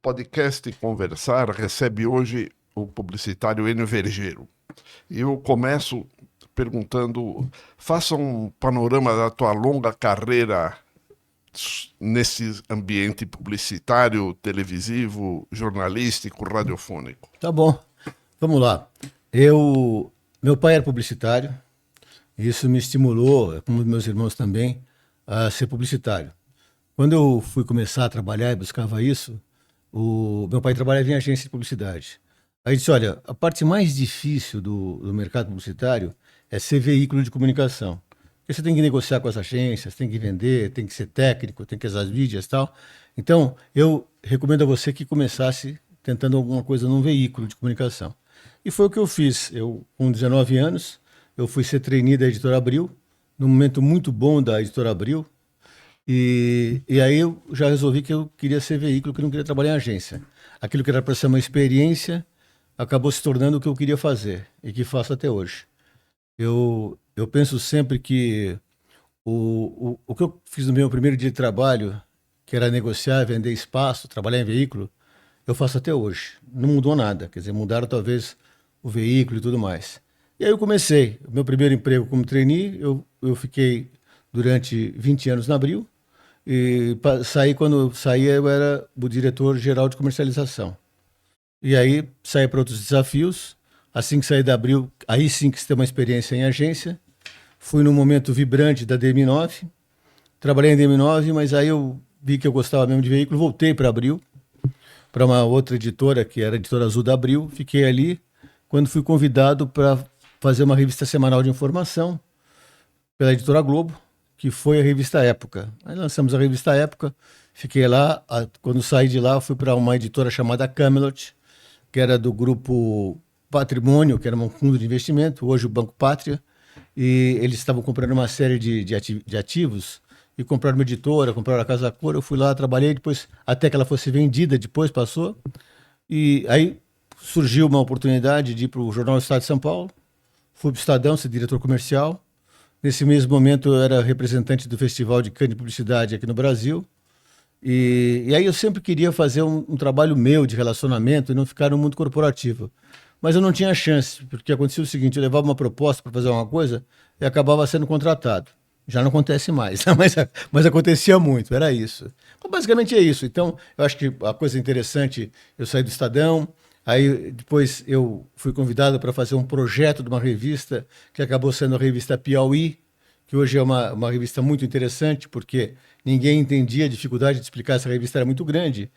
podcast Conversar recebe hoje o publicitário Enio Vergeiro. Eu começo perguntando, faça um panorama da tua longa carreira nesse ambiente publicitário, televisivo, jornalístico, radiofônico. Tá bom, vamos lá. Meu pai era publicitário, e isso me estimulou, como meus irmãos também, a ser publicitário. Quando eu fui começar a trabalhar e buscava isso, meu pai trabalhava em agência de publicidade. Aí disse, olha, a parte mais difícil do mercado publicitário é ser veículo de comunicação. Porque você tem que negociar com as agências, tem que vender, tem que ser técnico, tem que usar as mídias e tal. Então, eu recomendo a você que começasse tentando alguma coisa num veículo de comunicação. E foi o que eu fiz. Eu, com 19 anos, eu fui ser trainee da Editora Abril, num momento muito bom da Editora Abril. E aí eu já resolvi que eu queria ser veículo, que eu não queria trabalhar em agência. Aquilo que era para ser uma experiência acabou se tornando o que eu queria fazer e que faço até hoje. Eu penso sempre que o que eu fiz no meu primeiro dia de trabalho, que era negociar, vender espaço, trabalhar em veículo, eu faço até hoje. Não mudou nada, quer dizer, mudaram talvez o veículo e tudo mais. E aí eu comecei, o meu primeiro emprego como trainee, eu fiquei durante 20 anos na Abril, e quando eu saí eu era o diretor-geral de comercialização. E aí saí para outros desafios, assim que saí da Abril, aí sim que você tem uma experiência em agência. Fui num momento vibrante da DM9, trabalhei em DM9, mas aí eu vi que eu gostava mesmo de veículo, voltei para Abril, para uma outra editora, que era a Editora Azul da Abril, fiquei ali, quando fui convidado para fazer uma revista semanal de informação pela Editora Globo, que foi a revista Época. Aí lançamos a revista Época, fiquei lá, quando saí de lá fui para uma editora chamada Camelot, que era do grupo Patrimônio, que era um fundo de investimento, hoje o Banco Pátria, e eles estavam comprando uma série de ativos e compraram uma editora, compraram a Casa Cor, eu fui lá, trabalhei, depois até que ela fosse vendida, depois passou, e aí surgiu uma oportunidade de ir para o Jornal do Estado de São Paulo, fui para o Estadão, ser diretor comercial. Nesse mesmo momento eu era representante do Festival de Cannes de Publicidade aqui no Brasil, e aí eu sempre queria fazer um trabalho meu de relacionamento e não ficar no mundo corporativo. Mas eu não tinha chance, porque acontecia o seguinte, eu levava uma proposta para fazer uma coisa e acabava sendo contratado. Já não acontece mais, mas acontecia muito, era isso. Então, basicamente é isso. Então, eu acho que a coisa interessante, eu saí do Estadão, aí depois eu fui convidado para fazer um projeto de uma revista, que acabou sendo a revista Piauí, que hoje é uma revista muito interessante, porque ninguém entendia a dificuldade de explicar, essa revista era muito grande.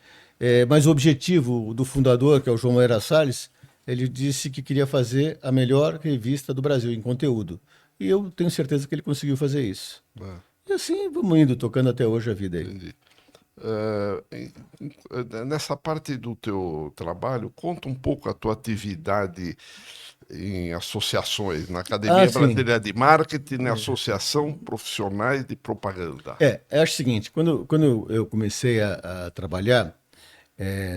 Mas o objetivo do fundador, que é o João Moreira Salles, ele disse que queria fazer a melhor revista do Brasil em conteúdo. E eu tenho certeza que ele conseguiu fazer isso. E assim vamos indo, tocando até hoje a vida aí. Entendi. Nessa parte do teu trabalho, conta um pouco a tua atividade em associações, na Academia Sim. Brasileira de Marketing, na Associação Profissionais de Propaganda. Eu acho o seguinte, quando eu comecei a trabalhar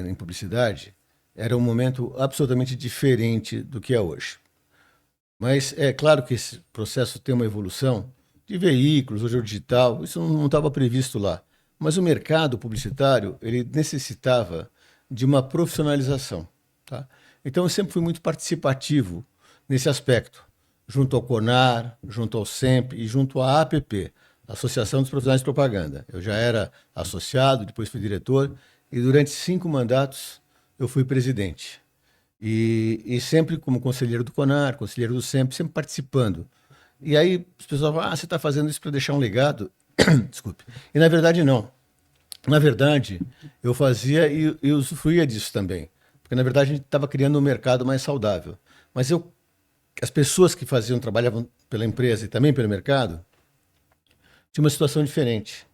em publicidade, era um momento absolutamente diferente do que é hoje. Mas é claro que esse processo tem uma evolução de veículos, hoje é o digital, isso não estava previsto lá. Mas o mercado publicitário, ele necessitava de uma profissionalização. Tá? Então eu sempre fui muito participativo nesse aspecto, junto ao CONAR, junto ao SEMP e junto à APP, Associação dos Profissionais de Propaganda. Eu já era associado, depois fui diretor, e durante 5 mandatos eu fui presidente. E sempre como conselheiro do CONAR, conselheiro do SEMP, sempre participando. E aí as pessoas falam, você está fazendo isso para deixar um legado? Desculpe. E na verdade não. Na verdade, eu fazia e usufruía disso também. Porque na verdade a gente estava criando um mercado mais saudável. Mas as pessoas que trabalhavam pela empresa e também pelo mercado, tinham uma situação diferente.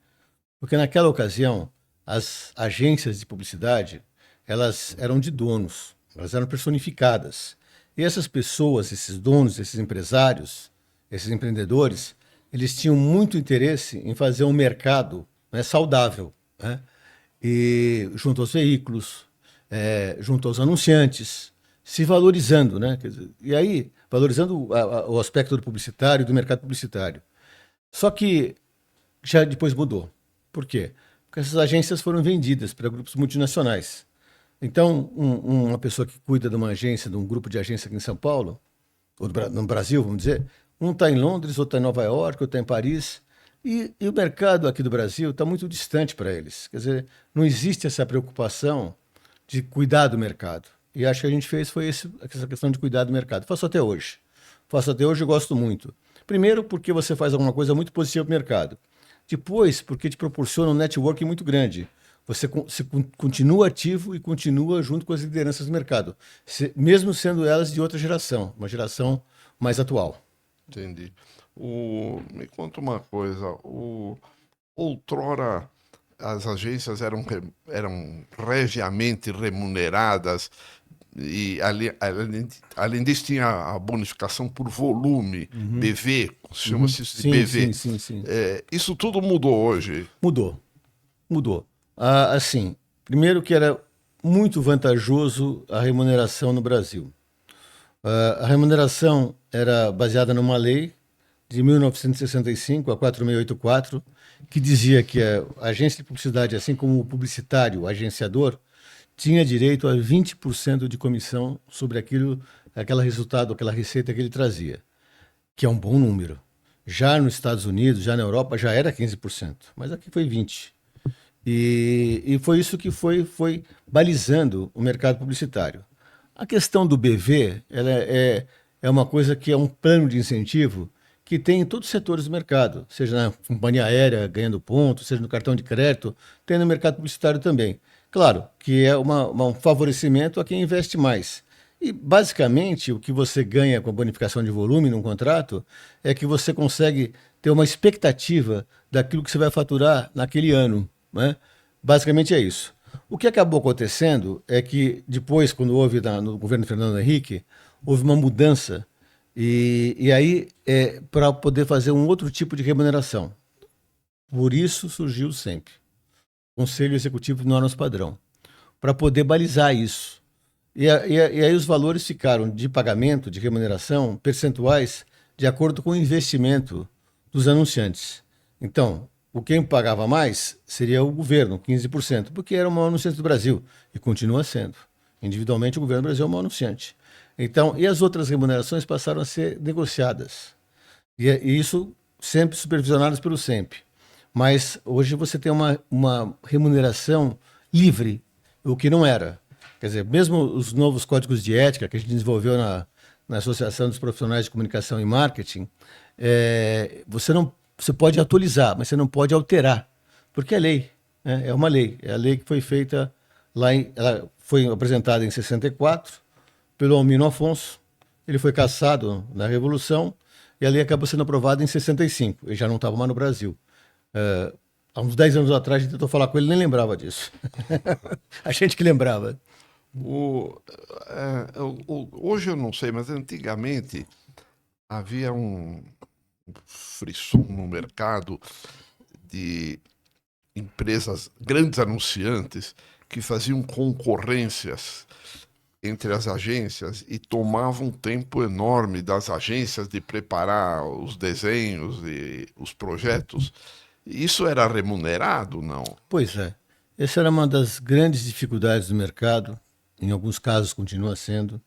Porque naquela ocasião, as agências de publicidade, elas eram de donos. Elas eram personificadas. E essas pessoas, esses donos, esses empresários, esses empreendedores, eles tinham muito interesse em fazer um mercado, né, saudável, né? E junto aos veículos, junto aos anunciantes, se valorizando, né? Quer dizer, e aí, valorizando o aspecto do publicitário, do mercado publicitário. Só que já depois mudou. Por quê? Porque essas agências foram vendidas para grupos multinacionais. Então, uma pessoa que cuida de uma agência, de um grupo de agência aqui em São Paulo, ou no Brasil, vamos dizer, um está em Londres, outro está em Nova York, outro está em Paris, e o mercado aqui do Brasil está muito distante para eles. Quer dizer, não existe essa preocupação de cuidar do mercado. E acho que a gente fez foi essa questão de cuidar do mercado. Faço até hoje. Faço até hoje e gosto muito. Primeiro, porque você faz alguma coisa muito positiva para o mercado. Depois, porque te proporciona um networking muito grande. Você continua ativo e continua junto com as lideranças do mercado, mesmo sendo elas de outra geração, uma geração mais atual. Entendi. Me conta uma coisa. Outrora as agências eram regiamente remuneradas e além disso tinha a bonificação por volume, BV, chama-se isso de Sim, BV. sim, sim, sim. Isso tudo mudou hoje. Mudou, mudou. Assim, primeiro que era muito vantajoso a remuneração no Brasil. A remuneração era baseada numa lei de 1965, a 4684, que dizia que a agência de publicidade, assim como o publicitário, o agenciador, tinha direito a 20% de comissão sobre aquele resultado, aquela receita que ele trazia, que é um bom número. Já nos Estados Unidos, já na Europa, já era 15%, mas aqui foi 20%. E foi isso que foi balizando o mercado publicitário. A questão do BV, ela é uma coisa que é um plano de incentivo que tem em todos os setores do mercado, seja na companhia aérea ganhando pontos, seja no cartão de crédito, tem no mercado publicitário também. Claro que é um favorecimento a quem investe mais. E, basicamente, o que você ganha com a bonificação de volume num contrato é que você consegue ter uma expectativa daquilo que você vai faturar naquele ano, né? Basicamente é isso. O que acabou acontecendo é que depois, quando houve no governo Fernando Henrique, houve uma mudança e aí para poder fazer um outro tipo de remuneração. Por isso surgiu sempre o Conselho Executivo de Normas Padrão, para poder balizar isso. E aí os valores ficaram de pagamento, de remuneração, percentuais, de acordo com o investimento dos anunciantes. Então, quem pagava mais seria o governo, 15%, porque era o maior anunciante do Brasil, e continua sendo. Individualmente, o governo do Brasil é o maior anunciante. Então, e as outras remunerações passaram a ser negociadas. E isso sempre supervisionadas pelo SEMP. Mas hoje você tem uma remuneração livre, o que não era. Quer dizer, mesmo os novos códigos de ética que a gente desenvolveu na Associação dos Profissionais de Comunicação e Marketing, você pode atualizar, mas você não pode alterar, porque é lei, né? É uma lei. É a lei que foi feita ela foi apresentada em 64 pelo Almino Afonso. Ele foi cassado na Revolução e a lei acabou sendo aprovada em 65. Ele já não estava mais no Brasil. Há uns 10 anos atrás, a gente tentou falar com ele, nem lembrava disso. A gente que lembrava. Hoje eu não sei, mas antigamente havia um frisson no mercado de empresas, grandes anunciantes, que faziam concorrências entre as agências e tomavam um tempo enorme das agências de preparar os desenhos e os projetos. Isso era remunerado, não? Pois é. Essa era uma das grandes dificuldades do mercado, em alguns casos continua sendo,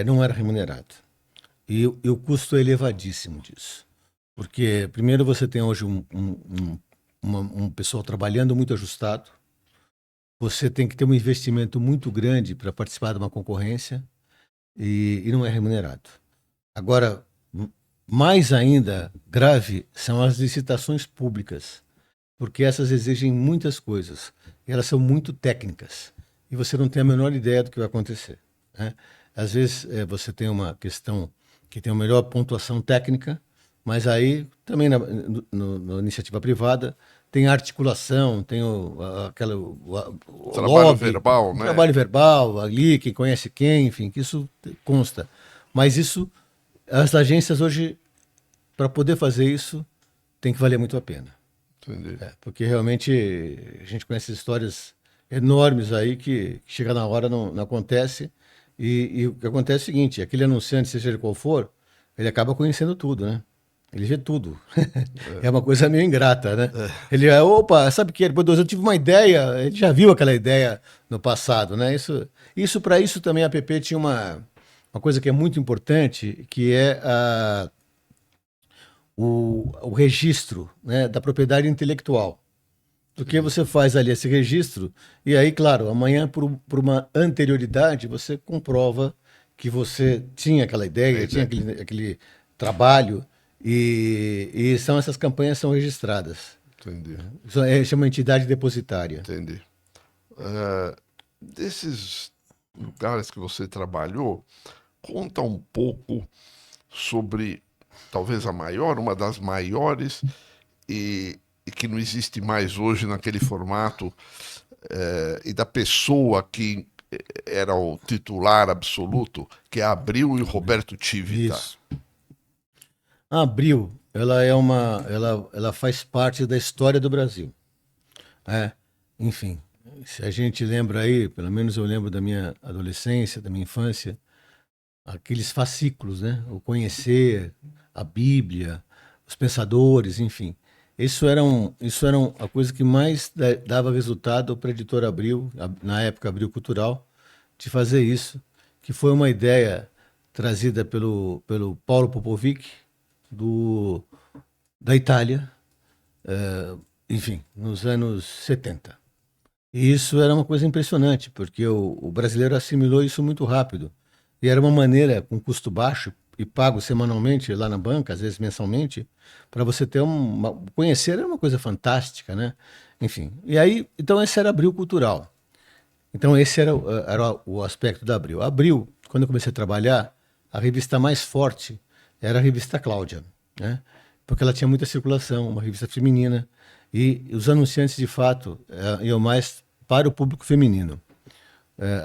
não era remunerado. E o custo é elevadíssimo disso. Porque, primeiro, você tem hoje um pessoal trabalhando muito ajustado, você tem que ter um investimento muito grande para participar de uma concorrência e não é remunerado. Agora, mais ainda grave são as licitações públicas, porque essas exigem muitas coisas e elas são muito técnicas e você não tem a menor ideia do que vai acontecer, né? Às vezes você tem uma questão que tem uma melhor pontuação técnica, mas aí também na iniciativa privada tem a articulação, tem o Trabalho lobby, verbal, né? trabalho verbal ali, quem conhece quem, enfim, que isso consta. Mas isso, as agências hoje, para poder fazer isso, tem que valer muito a pena. Entendi. Porque realmente a gente conhece histórias enormes aí que chega na hora não acontece. E o que acontece é o seguinte, aquele anunciante, seja ele qual for, ele acaba conhecendo tudo, né? Ele vê tudo. É uma coisa meio ingrata, né? Ele, opa, sabe o que? Depois eu tive uma ideia, ele já viu aquela ideia no passado, né? Isso para isso também a PP tinha uma coisa que é muito importante, que é o registro, né, da propriedade intelectual. Porque você faz ali esse registro, e aí, claro, amanhã, por uma anterioridade, você comprova que você tinha aquela A ideia, tinha ideia. aquele trabalho, e são essas campanhas são registradas. Entendi, Isso chama entidade depositária. entendi. Desses lugares que você trabalhou, conta um pouco sobre talvez a maior, uma das maiores, e que não existe mais hoje naquele formato, e da pessoa que era o titular absoluto, que é Abril e Roberto Tivita. Isso. A Abril, ela faz parte da história do Brasil. É, enfim, se a gente lembra aí, pelo menos eu lembro da minha adolescência, da minha infância, aqueles fascículos, né? O conhecer, a Bíblia, os pensadores, enfim. Isso eram a coisa que mais dava resultado para a editora Abril, na época Abril Cultural, de fazer isso, que foi uma ideia trazida pelo Paulo Popovic, do, da Itália, enfim, nos anos 70. E isso era uma coisa impressionante, porque o brasileiro assimilou isso muito rápido. E era uma maneira, com custo baixo e pago semanalmente lá na banca, às vezes mensalmente, para você ter conhecer era uma coisa fantástica, né? Enfim. E aí, então esse era Abril Cultural. Então esse era o aspecto da Abril. Abril, quando eu comecei a trabalhar, a revista mais forte era a revista Cláudia, né? Porque ela tinha muita circulação, uma revista feminina, e os anunciantes, de fato, iam mais para o público feminino.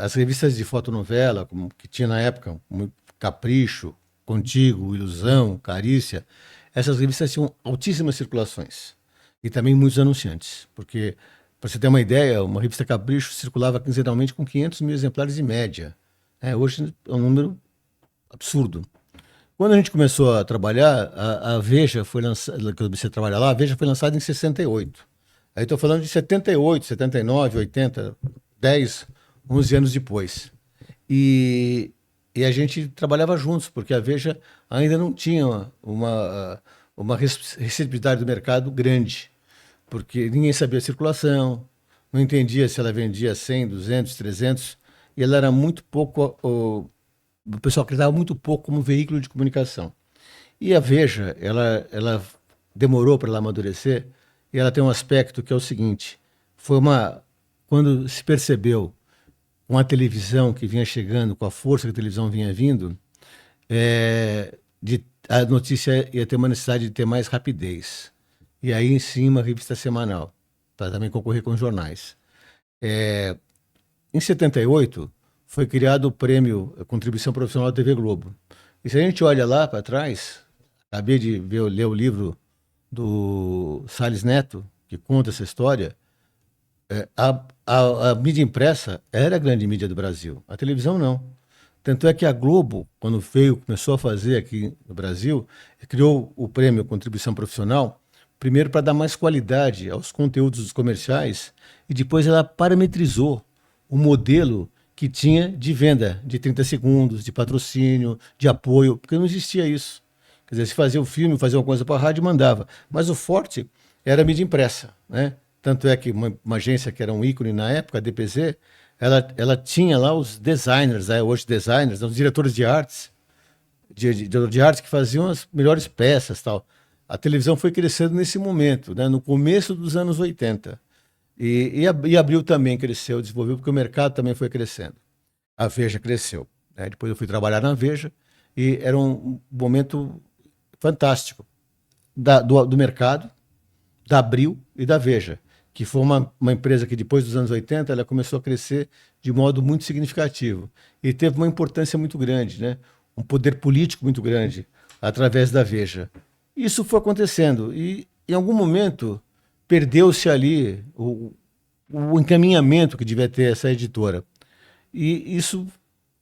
As revistas de fotonovela, como que tinha na época, como Capricho, Contigo, Ilusão, Carícia, essas revistas tinham altíssimas circulações e também muitos anunciantes, porque, para você ter uma ideia, uma revista Capricho circulava quinzenalmente com 500 mil exemplares em média. Hoje é um número absurdo. Quando a gente começou a trabalhar, a Veja foi lançada, que eu comecei a trabalhar lá, a Veja foi lançada em 68. Aí estou falando de 78, 79, 80, 10, 11 anos depois. E, e a gente trabalhava juntos, porque a Veja ainda não tinha uma receptividade do mercado grande, porque ninguém sabia a circulação, não entendia se ela vendia 100, 200, 300, e ela era muito pouco, o pessoal acreditava muito pouco como veículo de comunicação. E a Veja, ela demorou para ela amadurecer, e ela tem um aspecto que é o seguinte: quando se percebeu com a televisão que vinha chegando, com a força que a televisão vinha vindo, a notícia ia ter uma necessidade de ter mais rapidez. E aí, em cima, a revista semanal, para também concorrer com os jornais. Em 78, foi criado o prêmio Contribuição Profissional da TV Globo. E se a gente olha lá para trás, acabei de ler o livro do Salles Neto, que conta essa história. A mídia impressa era a grande mídia do Brasil, a televisão não. Tanto é que a Globo, quando começou a fazer aqui no Brasil, criou o prêmio Contribuição Profissional, primeiro para dar mais qualidade aos conteúdos dos comerciais, e depois ela parametrizou o modelo que tinha de venda de 30 segundos, de patrocínio, de apoio, porque não existia isso. Quer dizer, se fazia o filme, fazia uma coisa para a rádio, mandava. Mas o forte era a mídia impressa, né? Tanto é que uma agência que era um ícone na época, a DPZ, ela tinha lá os designers, hoje designers, os diretores de artes, de artes que faziam as melhores peças, tal. A televisão foi crescendo nesse momento, né? No começo dos anos 80. E Abril também cresceu, desenvolveu, porque o mercado também foi crescendo. A Veja cresceu, né? Depois eu fui trabalhar na Veja e era um momento fantástico do mercado, da Abril e da Veja, que foi uma empresa que depois dos anos 80 ela começou a crescer de modo muito significativo e teve uma importância muito grande, né? Um poder político muito grande através da Veja. Isso foi acontecendo e em algum momento perdeu-se ali o encaminhamento que devia ter essa editora. E isso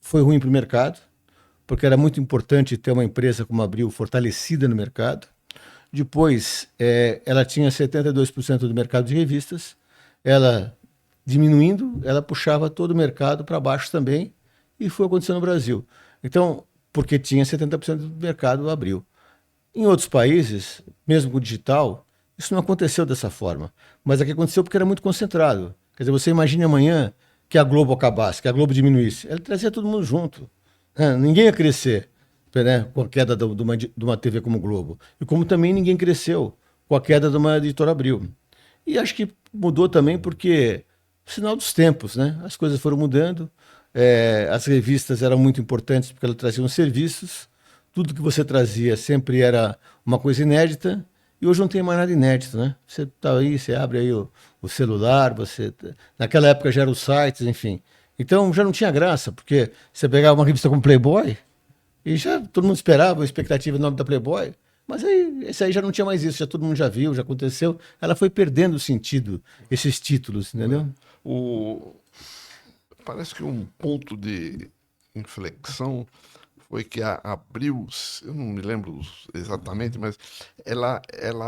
foi ruim para o mercado, porque era muito importante ter uma empresa como a Abril fortalecida no mercado. Depois, ela tinha 72% do mercado de revistas, ela diminuindo, ela puxava todo o mercado para baixo também, e foi acontecendo no Brasil. Então, porque tinha 70% do mercado, abriu. Em outros países, mesmo com o digital, isso não aconteceu dessa forma. Mas aqui aconteceu porque era muito concentrado. Quer dizer, você imagine amanhã que a Globo acabasse, que a Globo diminuísse. Ela trazia todo mundo junto. Ninguém ia crescer, né, com a queda de uma TV como o Globo. E como também ninguém cresceu com a queda de uma editora Abril. E acho que mudou também porque, sinal dos tempos, né? As coisas foram mudando. As revistas eram muito importantes porque elas traziam serviços. Tudo que você trazia sempre era uma coisa inédita. E hoje não tem mais nada inédito, né? Você tá aí, você abre aí o celular, naquela época já eram os sites, enfim. Então já não tinha graça, porque você pegava uma revista como Playboy e já todo mundo esperava, a expectativa em nome da Playboy. Mas aí, esse aí já não tinha mais isso, já todo mundo já viu, já aconteceu. Ela foi perdendo o sentido, esses títulos, entendeu? O... Parece que um ponto de inflexão foi que a Abril, eu não me lembro exatamente, mas ela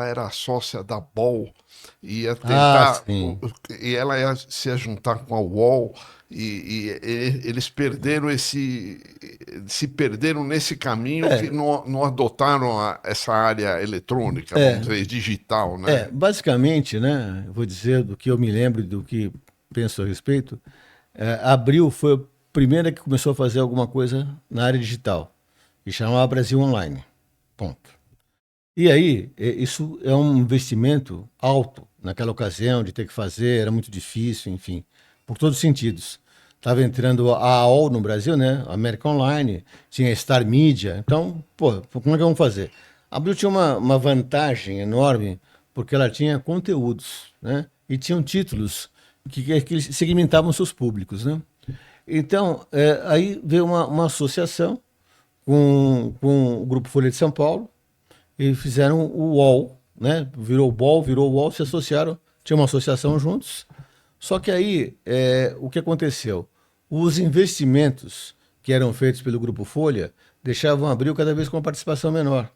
era sócia da Ball e ia Ah, tentar, sim. e ela ia se juntar com a UOL eles perderam se perderam nesse caminho que É, não adotaram essa área eletrônica, vamos é, dizer, digital, né? basicamente, né? Eu vou dizer do que eu me lembro, do que penso a respeito. Abril foi a primeira que começou a fazer alguma coisa na área digital e chamava Brasil Online. Ponto. E aí, isso é um investimento alto naquela ocasião de ter que fazer, era muito difícil, enfim, por todos os sentidos. Estava entrando a AOL no Brasil, né? América Online, tinha Star Media, então, pô, como é que vamos fazer? A Abril tinha uma vantagem enorme, porque ela tinha conteúdos, né? E tinham títulos que segmentavam seus públicos, né? Então, aí veio uma associação com o Grupo Folha de São Paulo, e fizeram o UOL, né? Virou o BOL, virou o UOL, se associaram, tinha uma associação juntos. Só que aí, o que aconteceu? Os investimentos que eram feitos pelo Grupo Folha deixavam Abril cada vez com uma participação menor.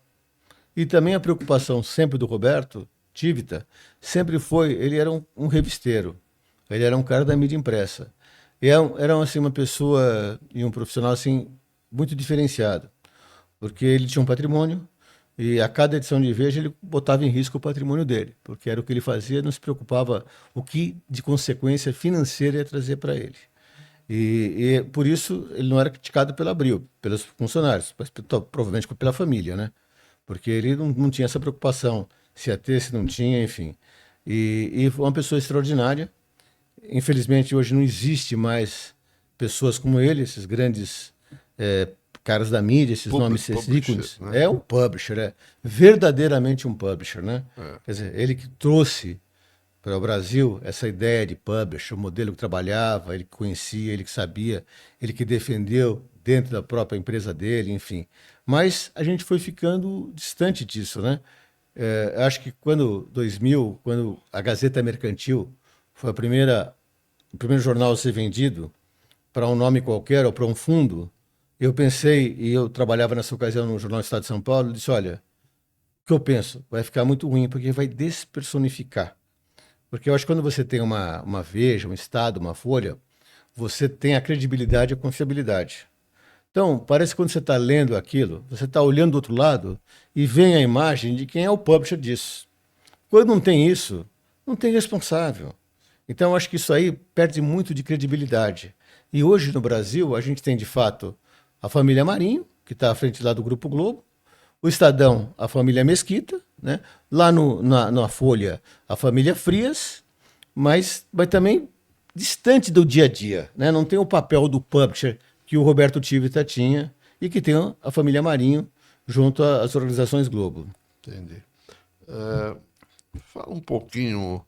E também a preocupação sempre do Roberto Tivita sempre foi, ele era um revisteiro, ele era um cara da mídia impressa. E era assim, uma pessoa e um profissional assim, muito diferenciado, porque ele tinha um patrimônio e a cada edição de Veja ele botava em risco o patrimônio dele, porque era o que ele fazia, não se preocupava o que de consequência financeira ia trazer para ele. E por isso ele não era criticado pela Abril, pelos funcionários, mas provavelmente pela família, né? Porque ele não tinha essa preocupação, se ia ter, se não tinha, enfim. E foi uma pessoa extraordinária. Infelizmente hoje não existe mais pessoas como ele, esses grandes é, caras da mídia, esses nomes, esses Publisher, ícones. né? É um publisher, é verdadeiramente um publisher, né? É. Quer dizer, ele que trouxe para o Brasil essa ideia de publisher, o modelo que trabalhava, ele que conhecia, ele que sabia, ele que defendeu dentro da própria empresa dele, enfim. Mas a gente foi ficando distante disso, né? Acho que quando 2000, quando a Gazeta Mercantil foi o primeiro jornal a ser vendido para um nome qualquer ou para um fundo, eu pensei, e eu trabalhava nessa ocasião no Jornal Estado de São Paulo, disse, olha, o que eu penso? Vai ficar muito ruim, porque vai despersonificar. Porque eu acho que quando você tem uma Veja, um Estado, uma Folha, você tem a credibilidade e a confiabilidade. Então, parece que quando você está lendo aquilo, você está olhando do outro lado e vem a imagem de quem é o publisher disso. Quando não tem isso, não tem responsável. Então, eu acho que isso aí perde muito de credibilidade. E hoje no Brasil, a gente tem de fato a família Marinho, que está à frente lá do Grupo Globo, o Estadão, a família Mesquita, né? Lá na Folha, a família Frias, mas também distante do dia a dia, né? Não tem o papel do publisher que o Roberto Tivita tinha e que tem a família Marinho junto às organizações Globo. Entendi. É, fala um pouquinho.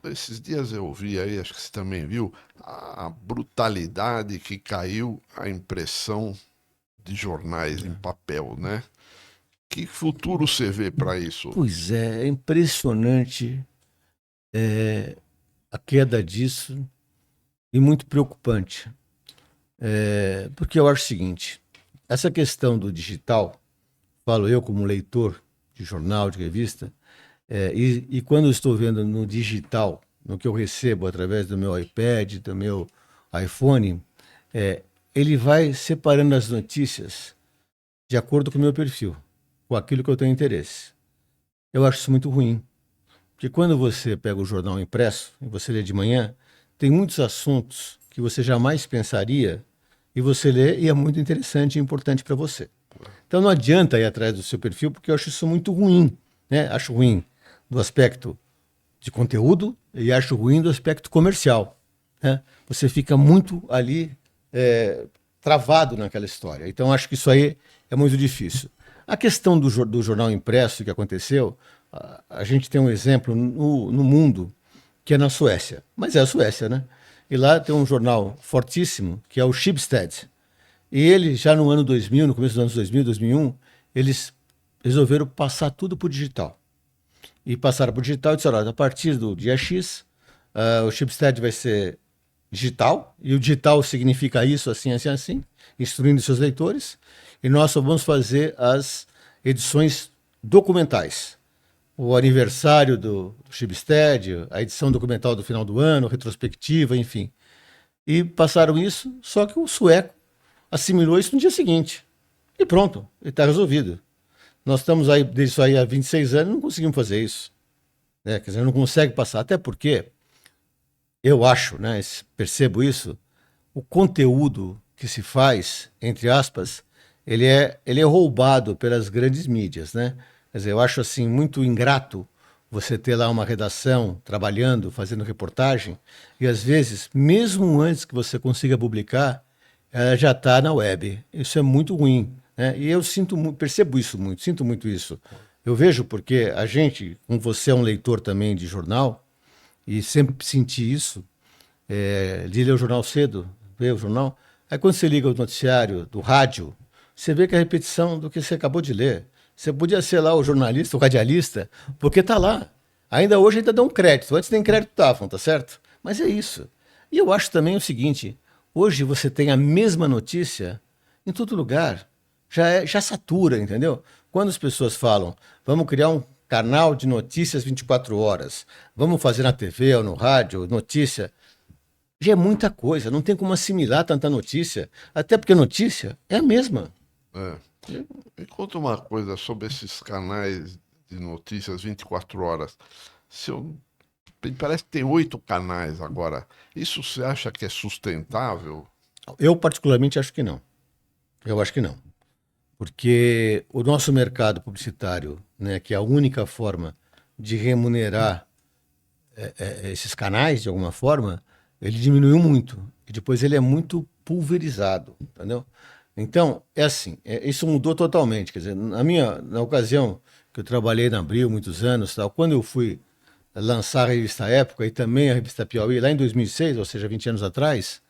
Esses dias eu vi aí, acho que você também viu, a brutalidade que caiu a impressão de jornais em papel, né? Que futuro você vê para isso? Pois é impressionante a queda disso e muito preocupante. Porque eu acho o seguinte: essa questão do digital, falo eu como leitor, de jornal, de revista, e quando eu estou vendo no digital, no que eu recebo através do meu iPad, do meu iPhone, ele vai separando as notícias de acordo com o meu perfil, com aquilo que eu tenho interesse. Eu acho isso muito ruim, porque quando você pega o jornal impresso e você lê de manhã, tem muitos assuntos que você jamais pensaria e você lê e é muito interessante e importante para você. Então não adianta ir atrás do seu perfil, porque eu acho isso muito ruim, né? Acho ruim do aspecto de conteúdo e acho ruim do aspecto comercial, né? Você fica muito ali travado naquela história. Então acho que isso aí é muito difícil. A questão do jornal impresso que aconteceu, a gente tem um exemplo no mundo que é na Suécia, mas é a Suécia, né? E lá tem um jornal fortíssimo que é o Schibsted. E ele, já no ano 2000, no começo dos anos 2000, 2001, eles resolveram passar tudo para o digital. E passaram para o digital e disseram, olha, a partir do dia X, o Schibsted vai ser digital, e o digital significa isso, assim, assim, assim, instruindo seus leitores, e nós só vamos fazer as edições documentais. O aniversário do Schibsted, a edição documental do final do ano, retrospectiva, enfim. E passaram isso, só que o sueco assimilou isso no dia seguinte. E pronto, ele está resolvido. Nós estamos aí, disso aí há 26 anos, não conseguimos fazer isso. Quer dizer, não consegue passar, até porque eu acho, né, percebo isso, o conteúdo que se faz, entre aspas, ele é roubado pelas grandes mídias, né? Quer dizer, eu acho assim muito ingrato você ter lá uma redação trabalhando, fazendo reportagem, e às vezes, mesmo antes que você consiga publicar, ela já está na web. Isso é muito ruim, né? E eu percebo isso muito, sinto muito isso. Eu vejo porque a gente, como você é um leitor também de jornal, e sempre senti isso, de ler o jornal cedo, ver o jornal. Aí quando você liga o noticiário do rádio, você vê que é a repetição do que você acabou de ler. Você podia ser lá o jornalista, o radialista, porque está lá. Ainda hoje ainda dá um crédito. Antes nem crédito davam, tá certo? Mas é isso. E eu acho também o seguinte, hoje você tem a mesma notícia em todo lugar. Já satura, entendeu? Quando as pessoas falam, vamos criar um canal de notícias 24 horas, vamos fazer na TV ou no rádio, notícia, já é muita coisa, não tem como assimilar tanta notícia, até porque notícia é a mesma. É. Me conta uma coisa sobre esses canais de notícias 24 horas. Se eu, parece que tem 8 canais agora. Isso você acha que é sustentável? Eu particularmente acho que não. Eu acho que não. Porque o nosso mercado publicitário, né, que é a única forma de remunerar esses canais, de alguma forma, ele diminuiu muito. E depois ele é muito pulverizado, entendeu? Então, é assim, isso mudou totalmente. Quer dizer, na ocasião que eu trabalhei na Abril, muitos anos, tal, quando eu fui lançar a revista Época e também a revista Piauí, lá em 2006, ou seja, 20 anos atrás,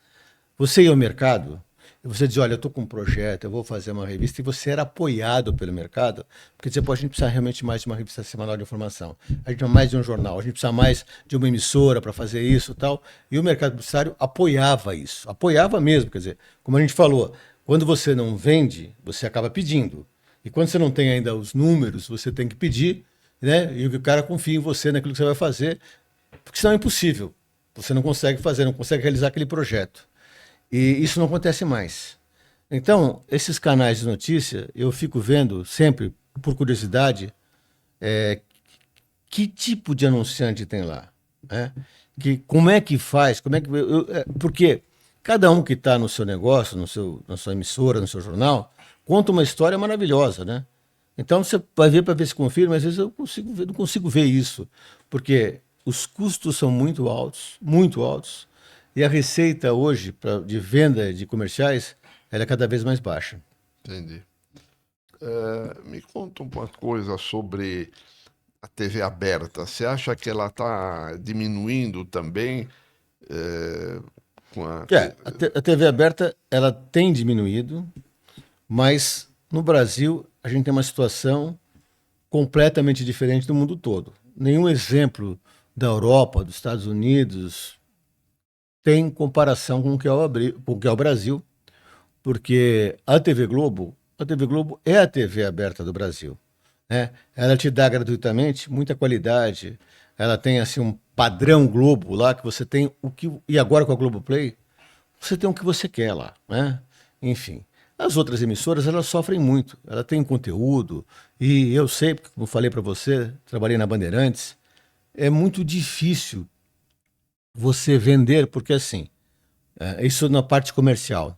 você ia ao mercado e você dizia, olha, eu estou com um projeto, eu vou fazer uma revista, e você era apoiado pelo mercado, porque dizia, pô, a gente precisa realmente mais de uma revista semanal de informação, a gente precisa mais de um jornal, a gente precisa mais de uma emissora para fazer isso e tal. E o mercado publicitário apoiava isso, apoiava mesmo, quer dizer, como a gente falou, quando você não vende, você acaba pedindo. E quando você não tem ainda os números, você tem que pedir, né? E o cara confia em você, naquilo que você vai fazer, porque senão é impossível. Você não consegue fazer, não consegue realizar aquele projeto. E isso não acontece mais. Então, esses canais de notícia, eu fico vendo sempre, por curiosidade, que tipo de anunciante tem lá, né? Como é que faz, porque cada um que está no seu negócio, na sua emissora, no seu jornal, conta uma história maravilhosa, né? Então você vai ver para ver se confirma, às vezes eu não consigo ver isso, porque os custos são muito altos, e a receita hoje de venda de comerciais ela é cada vez mais baixa. Entendi. Me conta uma coisa sobre a TV aberta. Você acha que ela está diminuindo também? Com a... A TV aberta ela tem diminuído, mas no Brasil a gente tem uma situação completamente diferente do mundo todo. Nenhum exemplo da Europa, dos Estados Unidos, tem comparação com o que é o Brasil, porque a TV Globo é a TV aberta do Brasil. né? Ela te dá gratuitamente muita qualidade. Ela tem assim um padrão Globo lá que você tem o que e agora com a Globoplay você tem o que você quer lá, né? Enfim, as outras emissoras elas sofrem muito. Ela tem conteúdo e eu sei, porque como eu falei para você, trabalhei na Bandeirantes, é muito difícil você vender porque assim, isso na parte comercial.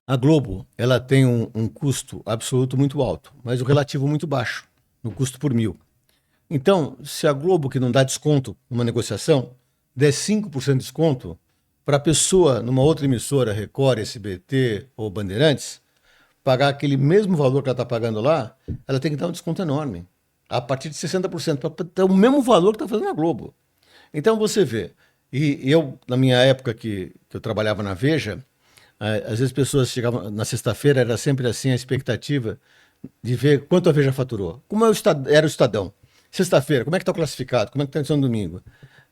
A Globo, ela tem um custo absoluto muito alto, mas o relativo muito baixo, no custo por mil. Então, se a Globo, que não dá desconto numa negociação, der 5% de desconto, para a pessoa numa outra emissora, Record, SBT ou Bandeirantes, pagar aquele mesmo valor que ela está pagando lá, ela tem que dar um desconto enorme. A partir de 60%, para ter o mesmo valor que está fazendo a Globo. Então você vê, e eu, na minha época que eu trabalhava na Veja, às vezes pessoas chegavam na sexta-feira, era sempre assim a expectativa de ver quanto a Veja faturou. Como era o Estadão. Sexta-feira, como é que está classificado? Como é que está no domingo?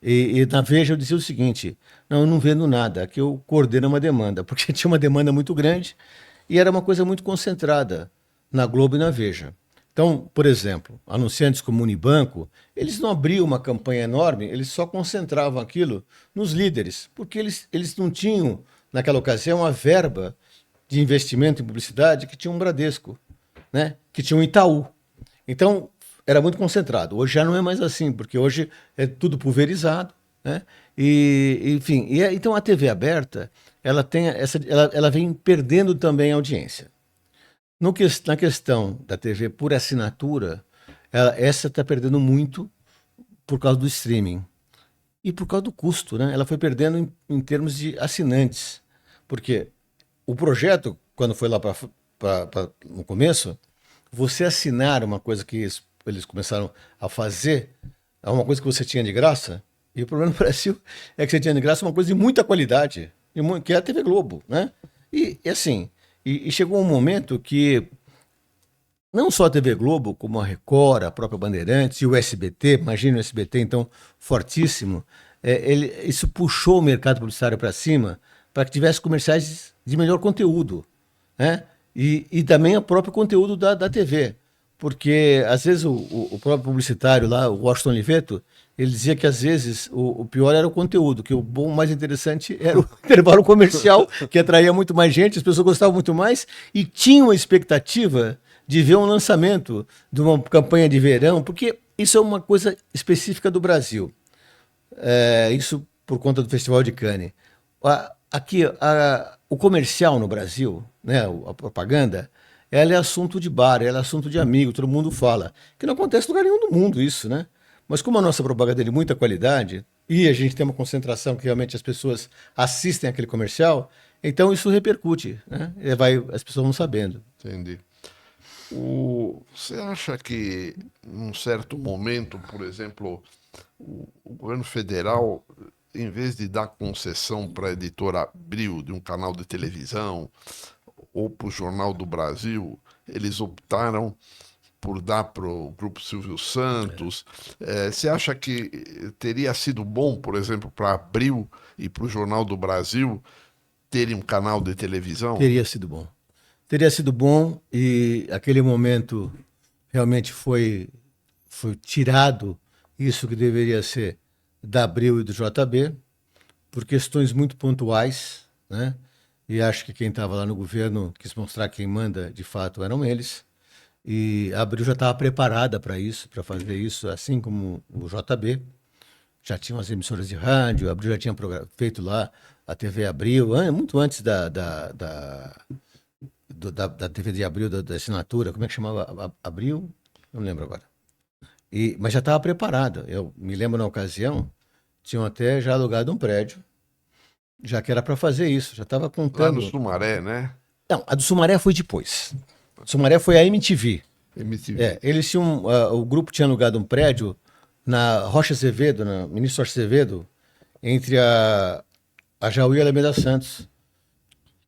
E na Veja eu dizia o seguinte: não, eu não vendo nada, aqui eu coordeno uma demanda, porque tinha uma demanda muito grande e era uma coisa muito concentrada na Globo e na Veja. Então, por exemplo, anunciantes como Unibanco, eles não abriam uma campanha enorme, eles só concentravam aquilo nos líderes, porque eles não tinham, naquela ocasião, a verba de investimento em publicidade que tinha um Bradesco, né? Que tinha um Itaú. Então, era muito concentrado. Hoje já não é mais assim, porque hoje é tudo pulverizado, né? Enfim, então a TV aberta, ela tem ela vem perdendo também audiência. Na questão da TV por assinatura, essa está perdendo muito por causa do streaming e por causa do custo, né? Ela foi perdendo em termos de assinantes, porque o projeto, quando foi lá no começo, você assinar uma coisa que eles começaram a fazer, é uma coisa que você tinha de graça, e o problema no Brasil é que você tinha de graça uma coisa de muita qualidade, que é a TV Globo, né? E assim, e chegou um momento que não só a TV Globo, como a Record, a própria Bandeirantes e o SBT, imagina o SBT então fortíssimo, isso puxou o mercado publicitário para cima para que tivesse comerciais de melhor conteúdo, né? E também o próprio conteúdo da TV. Porque, às vezes, o próprio publicitário lá, o Washington Oliveto, ele dizia que, às vezes, o pior era o conteúdo, que o bom, mais interessante era o intervalo comercial, que atraía muito mais gente, as pessoas gostavam muito mais e tinham a expectativa de ver um lançamento de uma campanha de verão, porque isso é uma coisa específica do Brasil. Isso por conta do Festival de Cannes. Aqui, o comercial no Brasil, né, a propaganda, ela é assunto de bar, ela é assunto de amigo, todo mundo fala. Que não acontece em lugar nenhum do mundo isso, né? Mas como a nossa propaganda é de muita qualidade e a gente tem uma concentração que realmente as pessoas assistem aquele comercial, então isso repercute, né? As pessoas vão sabendo. Entendi. Você acha que, num certo momento, por exemplo, o governo federal, em vez de dar concessão para a editora Abril de um canal de televisão ou para o Jornal do Brasil, eles optaram por dar para o Grupo Silvio Santos? Você acha que teria sido bom, por exemplo, para a Abril e para o Jornal do Brasil terem um canal de televisão? Teria sido bom. Teria sido bom e aquele momento realmente foi tirado isso que deveria ser da Abril e do JB, por questões muito pontuais, né? E acho que quem estava lá no governo quis mostrar quem manda de fato eram eles. E a Abril já estava preparada para isso, para fazer isso, assim como o JB. Já tinham as emissoras de rádio, a Abril já tinha feito lá a TV Abril, muito antes da TV de Abril, da assinatura, como é que chamava? Abril? Não lembro agora. Mas já estava preparada. Eu me lembro na ocasião, tinham até já alugado um prédio, já que era para fazer isso, já estava contando. Lá no Sumaré, né? Não, a do Sumaré foi depois. A do Sumaré foi a MTV. MTV. Eles tinham, o grupo tinha alugado um prédio na Rocha Azevedo, na Ministro Rocha Azevedo, entre a Jaú e a Alameda Santos,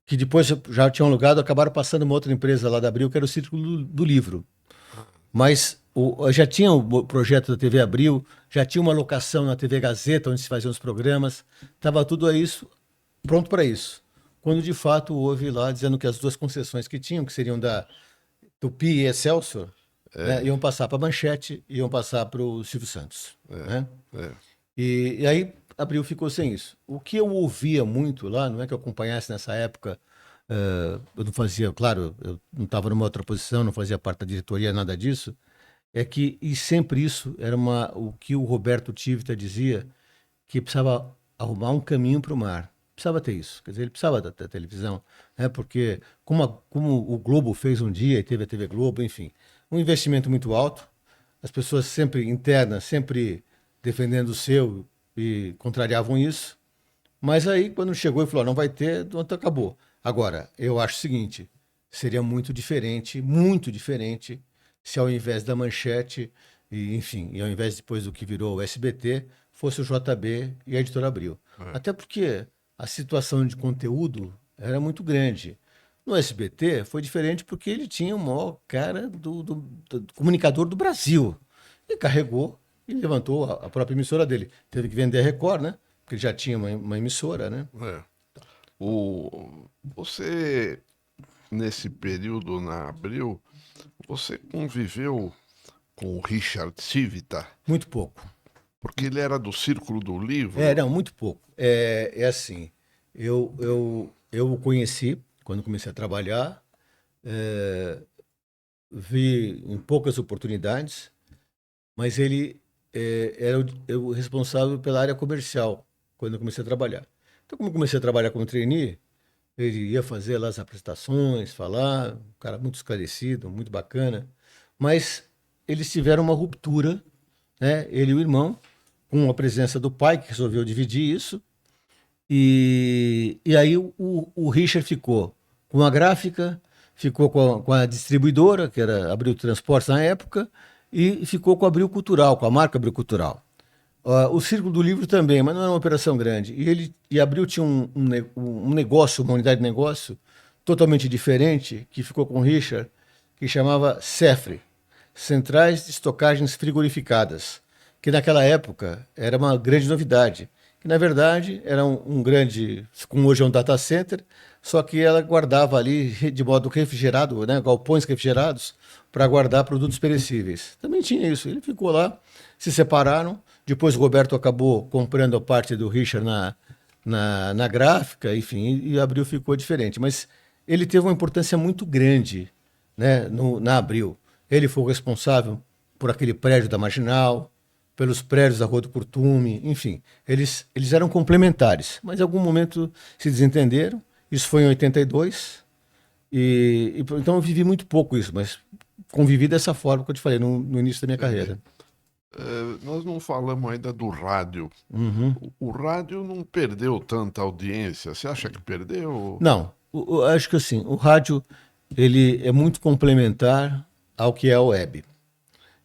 que depois já tinham alugado, acabaram passando uma outra empresa lá da Abril, que era o Círculo do Livro. Mas já tinha o projeto da TV Abril, já tinha uma locação na TV Gazeta, onde se faziam os programas, estava tudo isso pronto para isso. Quando de fato houve lá dizendo que as duas concessões que tinham, que seriam da Tupi e Excelsior, né? Iam passar para a Manchete, iam passar para o Silvio Santos. Né? É. E aí Abril ficou sem isso. O que eu ouvia muito lá, não é que eu acompanhasse nessa época, eu não fazia, claro, eu não estava numa outra posição, não fazia parte da diretoria, nada disso, é que, e sempre isso, era o que o Roberto Tivita dizia, que precisava arrumar um caminho para o mar. Precisava ter isso. Quer dizer, ele precisava da televisão, né? Porque como o Globo fez um dia e teve a TV Globo, enfim, um investimento muito alto, as pessoas sempre internas, sempre defendendo o seu e contrariavam isso. Mas aí, quando chegou e falou, não vai ter, então acabou. Agora, eu acho o seguinte, seria muito diferente, se ao invés da Manchete, e, enfim, e ao invés depois do que virou o SBT, fosse o JB e a Editora Abril. Até porque a situação de conteúdo era muito grande. No SBT foi diferente porque ele tinha o maior cara do comunicador do Brasil. E carregou e levantou a própria emissora dele. Teve que vender a Record, né? Porque ele já tinha uma emissora, né? Você, nesse período na Abril, você conviveu com o Richard Civita? Muito pouco. Porque ele era do Círculo do Livro? Não, muito pouco. É assim, eu o conheci quando comecei a trabalhar, vi em poucas oportunidades, mas ele era o responsável pela área comercial quando eu comecei a trabalhar. Então, como eu comecei a trabalhar como trainee, ele ia fazer lá as apresentações, falar, um cara muito esclarecido, muito bacana, mas eles tiveram uma ruptura, né? Ele e o irmão, com a presença do pai, que resolveu dividir isso, e aí o Richard ficou com a gráfica, ficou com a distribuidora, que era Abril Transportes na época, e ficou com a Abril Cultural, com a marca Abril Cultural. O Círculo do Livro também, mas não era uma operação grande. E Abril tinha um negócio, uma unidade de negócio totalmente diferente, que ficou com o Richard, que chamava CEFRE, Centrais de Estocagens Frigorificadas, que naquela época era uma grande novidade. Que na verdade era um grande, como hoje é um data center, só que ela guardava ali de modo refrigerado, né, galpões refrigerados, para guardar produtos perecíveis. Também tinha isso. Ele ficou lá, se separaram. Depois o Roberto acabou comprando a parte do Richard na gráfica, enfim, e Abril ficou diferente. Mas ele teve uma importância muito grande, né, na Abril. Ele foi o responsável por aquele prédio da Marginal, pelos prédios da Rua do Curtume, enfim. Eles eram complementares, mas em algum momento se desentenderam. Isso foi em 82, então eu vivi muito pouco isso, mas convivi dessa forma que eu te falei no início da minha carreira. Nós não falamos ainda do rádio. Uhum. O rádio não perdeu tanta audiência. Você acha que perdeu? Não, acho que assim, o rádio ele é muito complementar ao que é a web.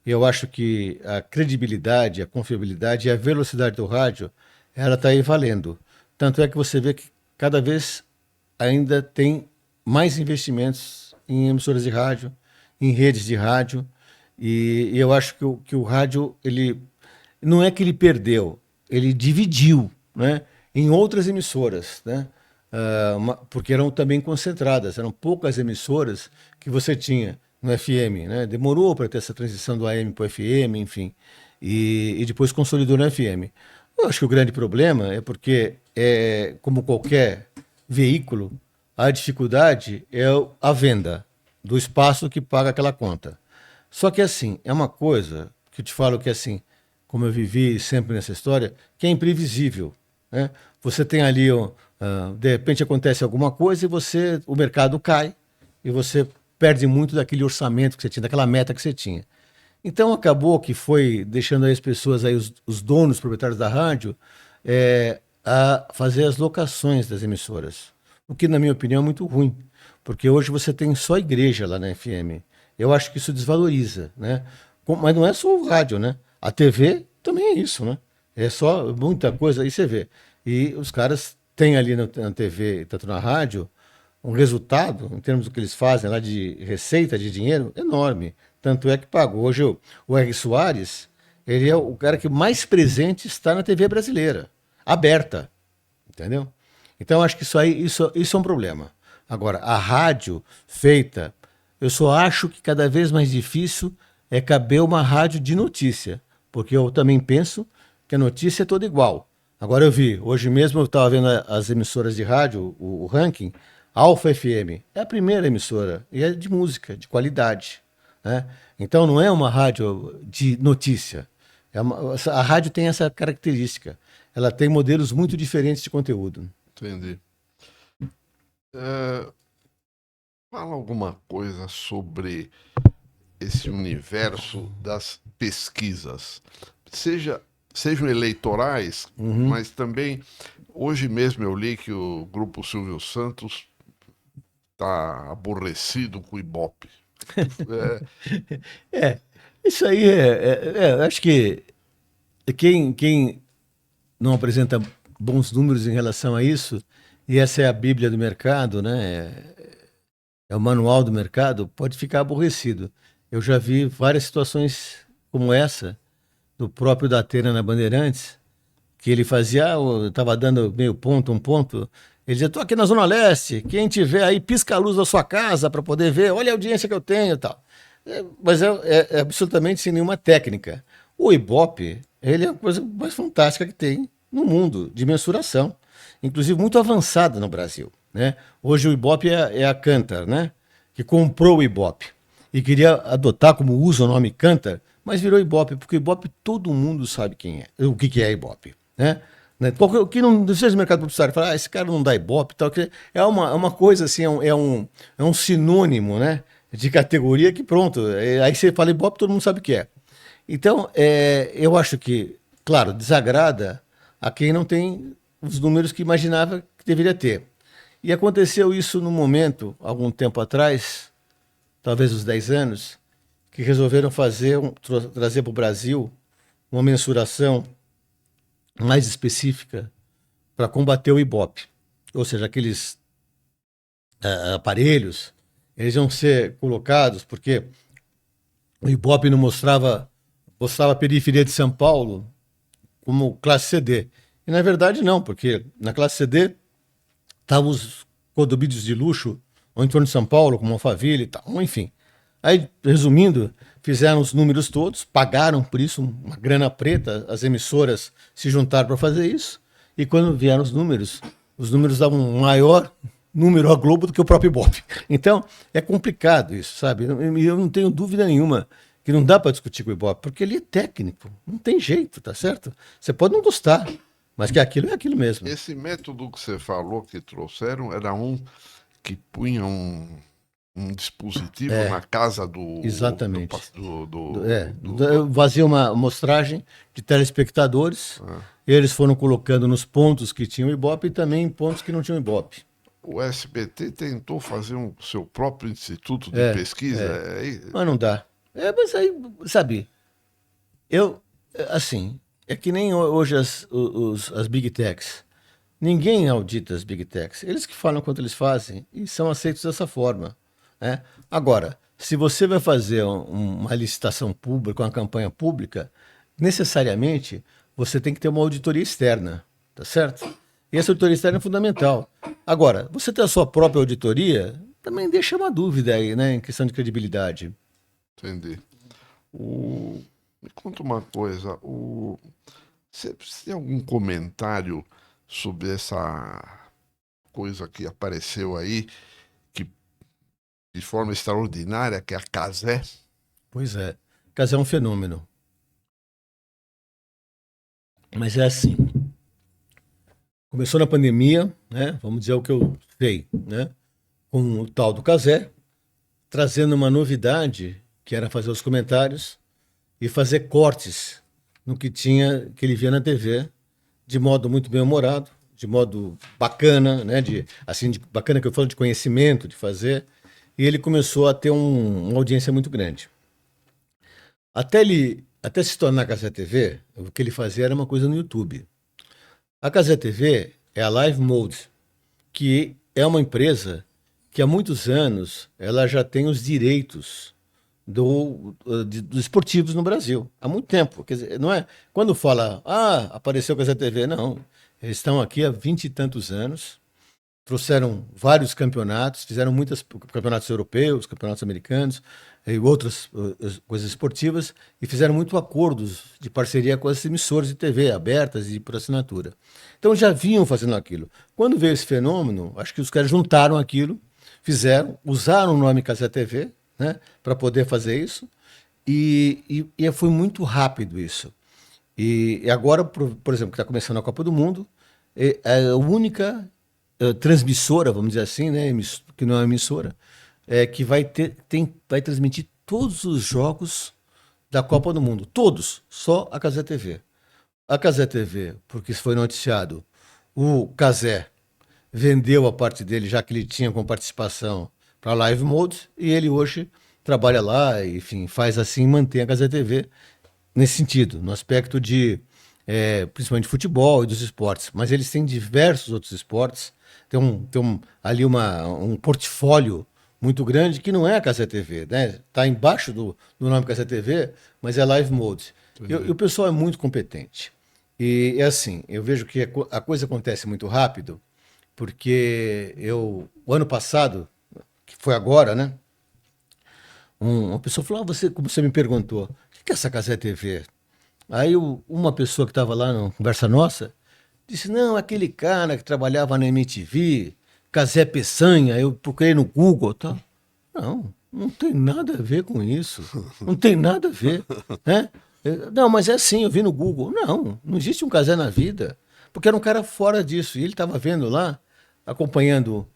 Eu acho que a credibilidade, a confiabilidade e a velocidade do rádio, ela está aí valendo. Tanto é que você vê que cada vez ainda tem mais investimentos em emissoras de rádio, em redes de rádio, e eu acho que o rádio, ele não é que ele perdeu, ele dividiu, né, em outras emissoras, né, porque eram também concentradas, eram poucas emissoras que você tinha no FM, né? Demorou para ter essa transição do AM para o FM, enfim, e depois consolidou no FM. Eu acho que o grande problema é porque, como qualquer veículo, a dificuldade é a venda do espaço que paga aquela conta. Só que assim, é uma coisa que eu te falo que assim, como eu vivi sempre nessa história, que é imprevisível, né? Você tem ali, de repente acontece alguma coisa e o mercado cai e você perde muito daquele orçamento que você tinha, daquela meta que você tinha. Então acabou que foi deixando aí as pessoas, aí, os donos, os proprietários da rádio, a fazer as locações das emissoras. O que, na minha opinião, é muito ruim, porque hoje você tem só igreja lá na FM. Eu acho que isso desvaloriza, né? Mas não é só o rádio, né? A TV também é isso, né? É só muita coisa, aí você vê. E os caras têm ali na TV, tanto na rádio, um resultado, em termos do que eles fazem lá de receita, de dinheiro, enorme. Tanto é que pagou. Hoje o R. Soares, ele é o cara que mais presente está na TV brasileira, aberta, entendeu? Então acho que isso é um problema. Agora, a rádio feita, eu só acho que cada vez mais difícil é caber uma rádio de notícia, porque eu também penso que a notícia é toda igual. Agora eu vi, hoje mesmo eu estava vendo as emissoras de rádio, o ranking, Alfa FM é a primeira emissora e é de música, de qualidade, né? Então não é uma rádio de notícia. A rádio tem essa característica. Ela tem modelos muito diferentes de conteúdo. Entendi. Fala alguma coisa sobre esse universo das pesquisas, sejam eleitorais, mas também hoje mesmo eu li que o Grupo Silvio Santos está aborrecido com o Ibope. Isso aí acho que quem não apresenta bons números em relação a isso, e essa é a Bíblia do mercado, né? É o manual do mercado, pode ficar aborrecido. Eu já vi várias situações como essa, do próprio Datena na Bandeirantes, que ele fazia, estava dando meio ponto, um ponto, ele dizia, estou aqui na Zona Leste, quem tiver aí, pisca a luz da sua casa para poder ver, olha a audiência que eu tenho e tal. Mas é absolutamente sem nenhuma técnica. O Ibope, ele é a coisa mais fantástica que tem no mundo, de mensuração, inclusive muito avançada no Brasil, né? Hoje o Ibope é a Kantar, né? Que comprou o Ibope e queria adotar como usa o nome Kantar, mas virou Ibope, porque Ibope todo mundo sabe quem é, o que é Ibope, né? O que não seja mercado publicitário, fala, esse cara não dá Ibope, tal, que é uma coisa assim, é um sinônimo, né? De categoria que pronto, aí você fala Ibope, todo mundo sabe o que é. Então, eu acho que, claro, desagrada a quem não tem os números que imaginava que deveria ter. E aconteceu isso num momento, algum tempo atrás, talvez uns 10 anos, que resolveram trazer para o Brasil uma mensuração mais específica para combater o Ibope. Ou seja, aqueles aparelhos, eles vão ser colocados, porque o Ibope não mostrava a periferia de São Paulo como classe CD. E na verdade não, porque na classe CD estavam os condomínios de luxo, ou em torno de São Paulo, como Alphaville e tal, enfim. Aí, resumindo, fizeram os números todos, pagaram por isso uma grana preta, as emissoras se juntaram para fazer isso, e quando vieram os números davam um maior número a Globo do que o próprio Ibope. Então, é complicado isso, sabe? Eu não tenho dúvida nenhuma que não dá para discutir com o Ibope, porque ele é técnico, não tem jeito, tá certo? Você pode não gostar, mas que aquilo é aquilo mesmo. Esse método que você falou que trouxeram era um que punha um dispositivo na casa do... Exatamente. Fazia uma amostragem de telespectadores, eles foram colocando nos pontos que tinham Ibope e também em pontos que não tinham Ibope. O SBT tentou fazer seu próprio instituto de pesquisa. Mas não dá. Mas aí, sabe, assim, é que nem hoje as Big Techs. Ninguém audita as Big Techs. Eles que falam quanto eles fazem e são aceitos dessa forma, né? Agora, se você vai fazer uma licitação pública, uma campanha pública, necessariamente você tem que ter uma auditoria externa, tá certo? E essa auditoria externa é fundamental. Agora, você ter a sua própria auditoria também deixa uma dúvida aí, né, em questão de credibilidade. Entendi. Me conta uma coisa, você tem algum comentário sobre essa coisa que apareceu aí, que de forma extraordinária, que é a Cazé? Pois é, Cazé é um fenômeno. Mas é assim, começou na pandemia, né? Vamos dizer o que eu sei, né? Com o tal do Cazé, trazendo uma novidade, que era fazer os comentários e fazer cortes no que ele via na TV, de modo muito bem-humorado, de modo bacana, né? Bacana que eu falo de conhecimento, de fazer. E ele começou a ter uma audiência muito grande. Até se tornar Cazé TV, o que ele fazia era uma coisa no YouTube. A Cazé TV é a Live Mode, que é uma empresa que há muitos anos ela já tem os direitos dos esportivos no Brasil. Há muito tempo. Quer dizer, não é quando fala, apareceu Cazé TV, não. Eles estão aqui há 20 e tantos anos trouxeram vários campeonatos, fizeram muitos campeonatos europeus, campeonatos americanos e outras coisas esportivas, e fizeram muitos acordos de parceria com as emissoras de TV abertas e por assinatura. Então já vinham fazendo aquilo. Quando veio esse fenômeno, acho que os caras juntaram aquilo, usaram o nome Cazé TV, né, para poder fazer isso, e foi muito rápido isso. E agora, por exemplo, que está começando a Copa do Mundo, é a única transmissora, vamos dizer assim, né, que não é emissora, que vai transmitir todos os jogos da Copa do Mundo. Todos, só a Cazé TV. A Cazé TV, porque foi noticiado, o Cazé vendeu a parte dele, já que ele tinha com participação para Live Mode, e ele hoje trabalha lá, enfim, faz assim, mantém a Cazé TV nesse sentido, no aspecto de, principalmente de futebol e dos esportes. Mas eles têm diversos outros esportes, tem ali um portfólio muito grande que não é a Cazé TV, né? Está embaixo do nome Cazé TV, mas é Live Mode. E o pessoal é muito competente. E é assim, eu vejo que a coisa acontece muito rápido, porque o ano passado, que foi agora, né? Uma pessoa falou, como você me perguntou, o que é essa Cazé TV? Aí uma pessoa que estava lá na conversa nossa, disse, não, aquele cara que trabalhava na MTV, Cazé Peçanha, eu procurei no Google, tá? Não tem nada a ver com isso. Não tem nada a ver. Né? Não, mas é assim, eu vi no Google. Não existe um Cazé na vida. Porque era um cara fora disso. E ele estava vendo lá, acompanhando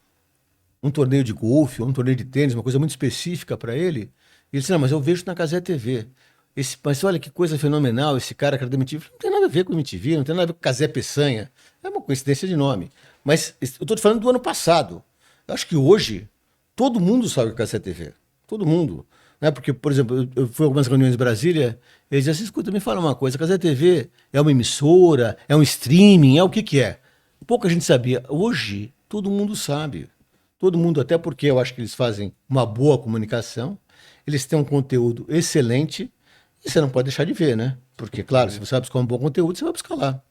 um torneio de golfe, um torneio de tênis, uma coisa muito específica para ele. E ele disse, não, mas eu vejo na Cazé TV. Mas olha que coisa fenomenal, esse cara que era da MTV. Não tem nada a ver com MTV, não tem nada a ver com Cazé Peçanha. É uma coincidência de nome. Mas eu estou te falando do ano passado. Eu acho que hoje todo mundo sabe o que é Cazé TV. Todo mundo. Né? Porque, por exemplo, eu fui a algumas reuniões em Brasília, eles dizem assim, escuta, me fala uma coisa, a Cazé TV é uma emissora, é um streaming, é o que é? Pouca gente sabia. Hoje, todo mundo sabe. Todo mundo, até porque eu acho que eles fazem uma boa comunicação, eles têm um conteúdo excelente, e você não pode deixar de ver, né? Porque, claro, se você vai buscar um bom conteúdo, você vai buscar lá.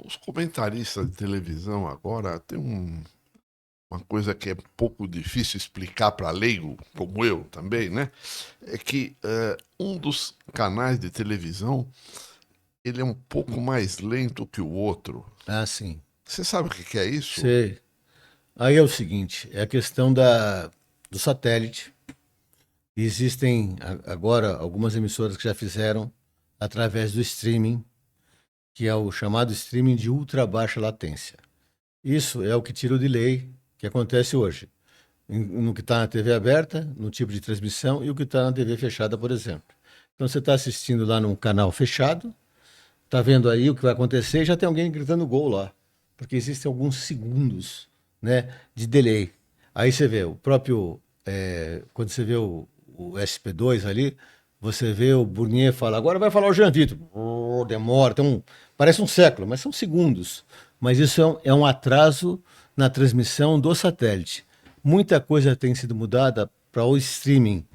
Os comentaristas de televisão agora tem uma coisa que é um pouco difícil explicar para leigo, como eu também, né? É que um dos canais de televisão, ele é um pouco mais lento que o outro. Ah, sim. Você sabe o que é isso? Sei. Aí é o seguinte, é a questão do satélite. Existem agora algumas emissoras que já fizeram através do streaming, que é o chamado streaming de ultra baixa latência. Isso é o que tira o delay que acontece hoje, no que está na TV aberta, no tipo de transmissão, e o que está na TV fechada, por exemplo. Então você está assistindo lá num canal fechado, está vendo aí o que vai acontecer e já tem alguém gritando gol lá, porque existem alguns segundos, né, de delay. Aí você vê o próprio, quando você vê o SP2 ali, você vê o Burnier falar, agora vai falar o Jean Vitor. Demora, parece um século, mas são segundos. Mas isso é um atraso na transmissão do satélite. Muita coisa tem sido mudada para o streaming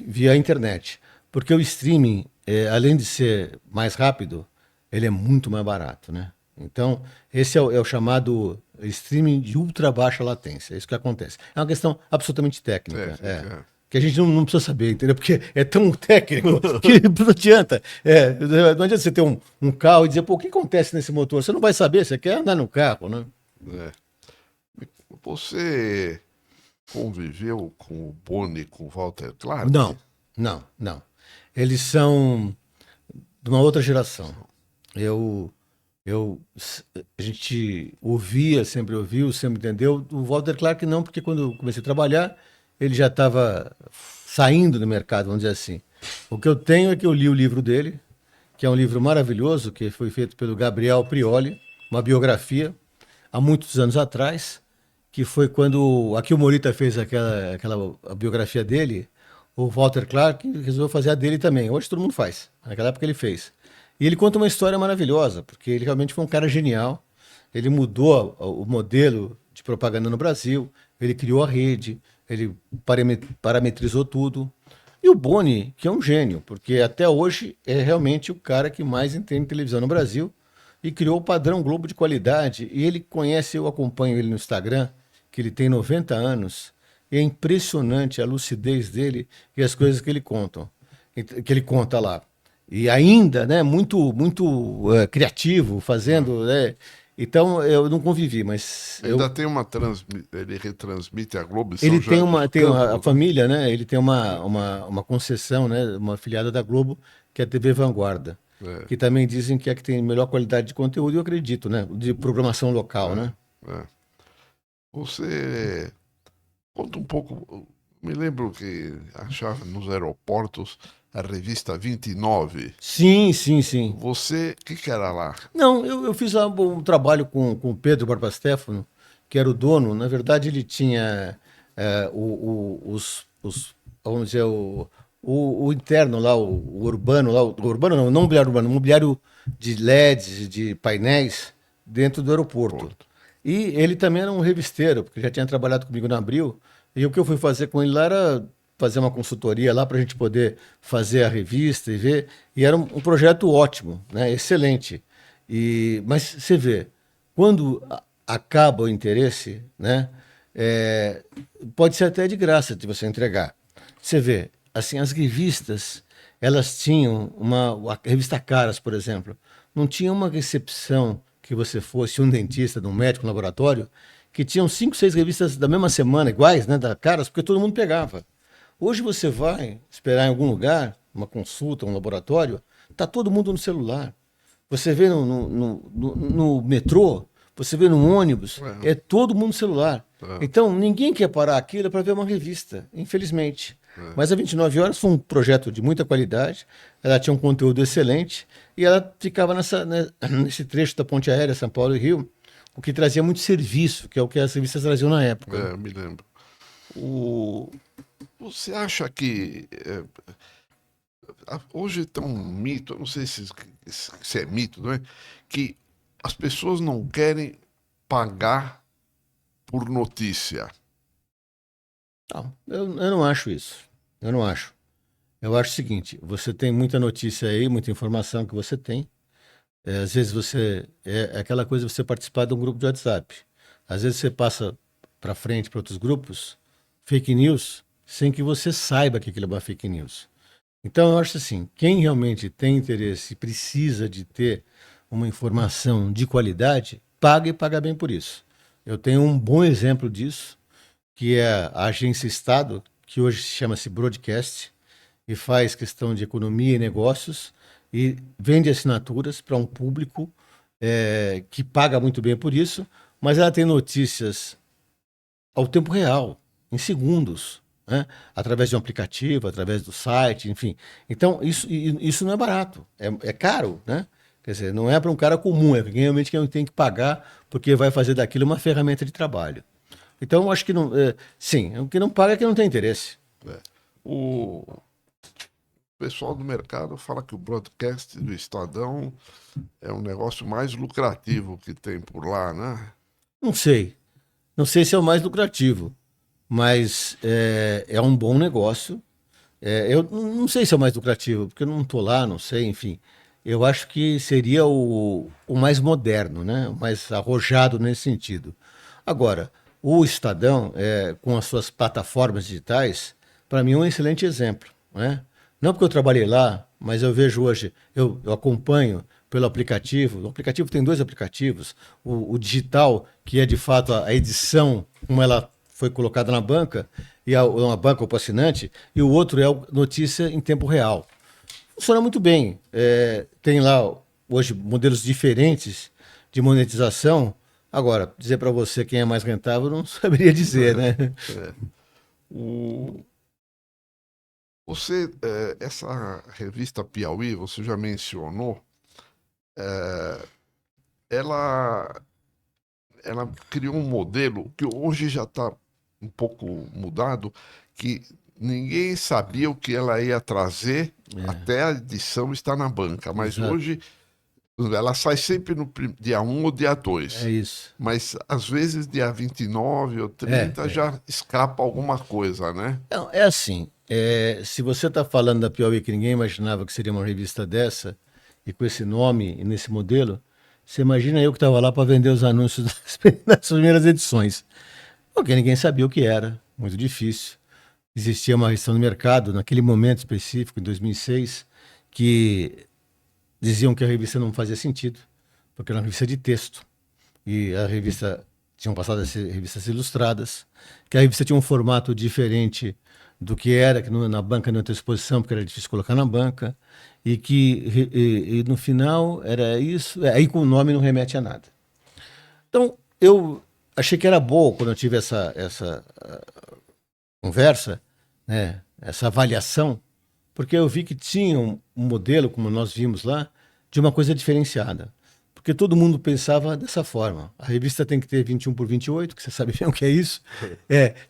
via internet. Porque o streaming, além de ser mais rápido, ele é muito mais barato, né? Então, esse é o chamado streaming de ultra baixa latência. É isso que acontece. É uma questão absolutamente técnica. Que a gente não precisa saber, entendeu? Porque é tão técnico que não adianta. Não adianta você ter um carro e dizer, pô, o que acontece nesse motor? Você não vai saber, você quer andar no carro, né? Você conviveu com o Boni, com o Walter Clark? Não. Eles são de uma outra geração. A gente sempre ouviu, sempre entendeu. O Walter Clark não, porque quando eu comecei a trabalhar, ele já estava saindo do mercado, vamos dizer assim. O que eu tenho é que eu li o livro dele, que é um livro maravilhoso, que foi feito pelo Gabriel Prioli, uma biografia, há muitos anos atrás, que foi quando aqui o Morita fez a biografia dele, o Walter Clark resolveu fazer a dele também. Hoje todo mundo faz, naquela época ele fez. E ele conta uma história maravilhosa, porque ele realmente foi um cara genial, ele mudou o modelo de propaganda no Brasil, ele criou a rede, ele parametrizou tudo. E o Boni, que é um gênio, porque até hoje é realmente o cara que mais entende televisão no Brasil, e criou o padrão Globo de qualidade. E ele conhece, eu acompanho ele no Instagram, que ele tem 90 anos, e é impressionante a lucidez dele e as coisas que ele conta lá. E ainda, né, muito criativo, fazendo, né? Então eu não convivi, mas Ainda tem uma ele retransmite a Globo de São ele José dos tem a Campos, né? família, né? Ele tem uma concessão, né? Uma afiliada da Globo, que é a TV Vanguarda, É, que também dizem que é que tem melhor qualidade de conteúdo, e eu acredito, né? De programação local, né? é. Você conta um pouco. Me lembro que achava nos aeroportos a revista 29. Sim, sim, sim. Você, o que que era lá? Não, eu fiz um trabalho com o Pedro Barbastéfano, que era o dono. Na verdade, ele tinha vamos dizer, o interno lá, o urbano lá, o urbano não, não mobiliário urbano, mobiliário de LEDs, de painéis dentro do aeroporto. Porto. E ele também era um revisteiro, porque já tinha trabalhado comigo na Abril. E o que eu fui fazer com ele lá era fazer uma consultoria lá para a gente poder fazer a revista e ver. E era um projeto ótimo, né? Excelente. Mas você vê, quando acaba o interesse, né? é, Pode ser até de graça de você entregar. Você vê, assim, as revistas, elas tinham a revista Caras, por exemplo, não tinha uma recepção que você fosse um dentista, um médico, um laboratório, que tinham 5, 6 revistas da mesma semana, iguais, né, da Caras, porque todo mundo pegava. Hoje você vai esperar em algum lugar, uma consulta, um laboratório, tá todo mundo no celular. Você vê no metrô, você vê no ônibus, É, é todo mundo no celular. é, Então, ninguém quer parar aquilo para ver uma revista, infelizmente. é. Mas a 29 Horas foi um projeto de muita qualidade, ela tinha um conteúdo excelente e ela ficava nesse trecho da ponte aérea São Paulo e Rio, o que trazia muito serviço, que é o que as revistas traziam na época, né? Eu me lembro. O, você acha que hoje tem um mito, eu não sei se é mito, não é? Que as pessoas não querem pagar por notícia. Não, eu não acho isso. Eu não acho. Eu acho o seguinte: você tem muita notícia aí, muita informação que você tem. Às vezes é aquela coisa de você participar de um grupo de WhatsApp. Às vezes você passa para frente para outros grupos fake news sem que você saiba que aquilo é uma fake news. Então eu acho assim, quem realmente tem interesse e precisa de ter uma informação de qualidade, paga e paga bem por isso. Eu tenho um bom exemplo disso, que é a Agência Estado, que hoje chama-se Broadcast, e faz questão de economia e negócios, e vende assinaturas para um público que paga muito bem por isso, mas ela tem notícias ao tempo real, em segundos, né? Através de um aplicativo, através do site, enfim. Então, isso não é barato, é caro, né? Quer dizer, não é para um cara comum, é realmente quem tem que pagar, porque vai fazer daquilo uma ferramenta de trabalho. Então, eu acho que não. Sim, o que não paga é que não tem interesse. Né? O pessoal do mercado fala que o broadcast do Estadão é um negócio mais lucrativo que tem por lá, né? Não sei. Não sei se é o mais lucrativo, mas é um bom negócio. Eu não sei se é o mais lucrativo, porque eu não estou lá, não sei, enfim. Eu acho que seria o mais moderno, né? O mais arrojado nesse sentido. Agora, o Estadão, com as suas plataformas digitais, para mim é um excelente exemplo, né? Não porque eu trabalhei lá, mas eu vejo hoje, eu acompanho pelo aplicativo. O aplicativo tem dois aplicativos: o digital, que é de fato a edição, como ela foi colocada na banca, e uma banca ou para assinante, e o outro é a notícia em tempo real. Funciona muito bem. Tem lá hoje modelos diferentes de monetização. Agora, dizer para você quem é mais rentável, eu não saberia dizer, né? É. O, essa revista Piauí, você já mencionou, ela, ela criou um modelo que hoje já está um pouco mudado, que ninguém sabia o que ela ia trazer até a edição estar na banca, mas Exato. hoje ela sai sempre no dia 1 ou dia É 2. isso. Mas às vezes dia 29 ou É, 30 é. já escapa alguma coisa, né? Não, é assim. Se você está falando da Piauí, que ninguém imaginava que seria uma revista dessa, e com esse nome e nesse modelo, Você imagina eu que estava lá para vender os anúncios das primeiras edições. Porque ninguém sabia o que era, muito difícil. Existia uma restrição no mercado, naquele momento específico, em 2006, que diziam que a revista não fazia sentido, porque era uma revista de texto. E a revista tinham passado a ser revistas ilustradas, que a revista tinha um formato diferente do que era, que na banca não tinha exposição, porque era difícil colocar na banca, e que e no final era isso, aí com o nome não remete a nada. Então, eu achei que era boa quando eu tive essa conversa, né, essa avaliação, porque eu vi que tinha um modelo, como nós vimos lá, de uma coisa diferenciada. Porque todo mundo pensava dessa forma. A revista tem que ter 21 por 28, que você sabe bem o que é isso.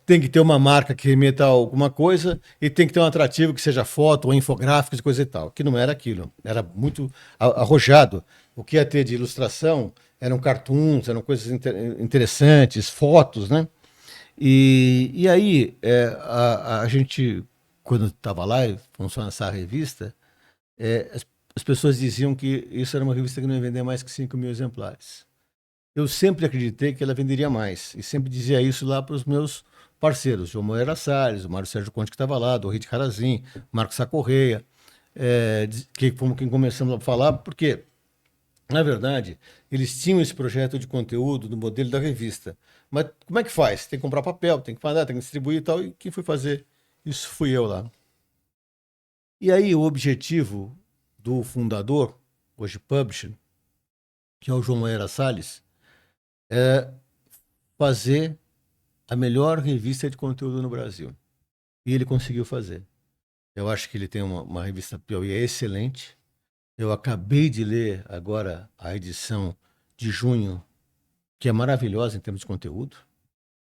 Tem que ter uma marca que remeta a alguma coisa e tem que ter um atrativo que seja foto ou infográficos e coisa e tal. Que não era aquilo. Era muito arrojado. O que ia ter de ilustração eram cartoons, eram coisas interessantes, fotos, né? E aí, a gente, quando estava lá e começou a lançar a revista, as pessoas diziam que isso era uma revista que não ia vender mais que 5 mil exemplares. Eu sempre acreditei que ela venderia mais, e sempre dizia isso lá para os meus parceiros, João Moreira Salles, o Mário Sérgio Conte que estava lá, do Rio de Carazim, Marcos Sacorreia, que fomos quem começamos a falar, porque, na verdade, eles tinham esse projeto de conteúdo do modelo da revista. Mas como é que faz? Tem que comprar papel, tem que mandar, tem que distribuir e tal, e quem foi fazer isso fui eu lá. E aí o objetivo do fundador, hoje publisher, que é o João Moreira Salles, é fazer a melhor revista de conteúdo no Brasil. E ele conseguiu fazer. Eu acho que ele tem uma revista Piauí excelente. Eu acabei de ler agora a edição de junho, que é maravilhosa em termos de conteúdo.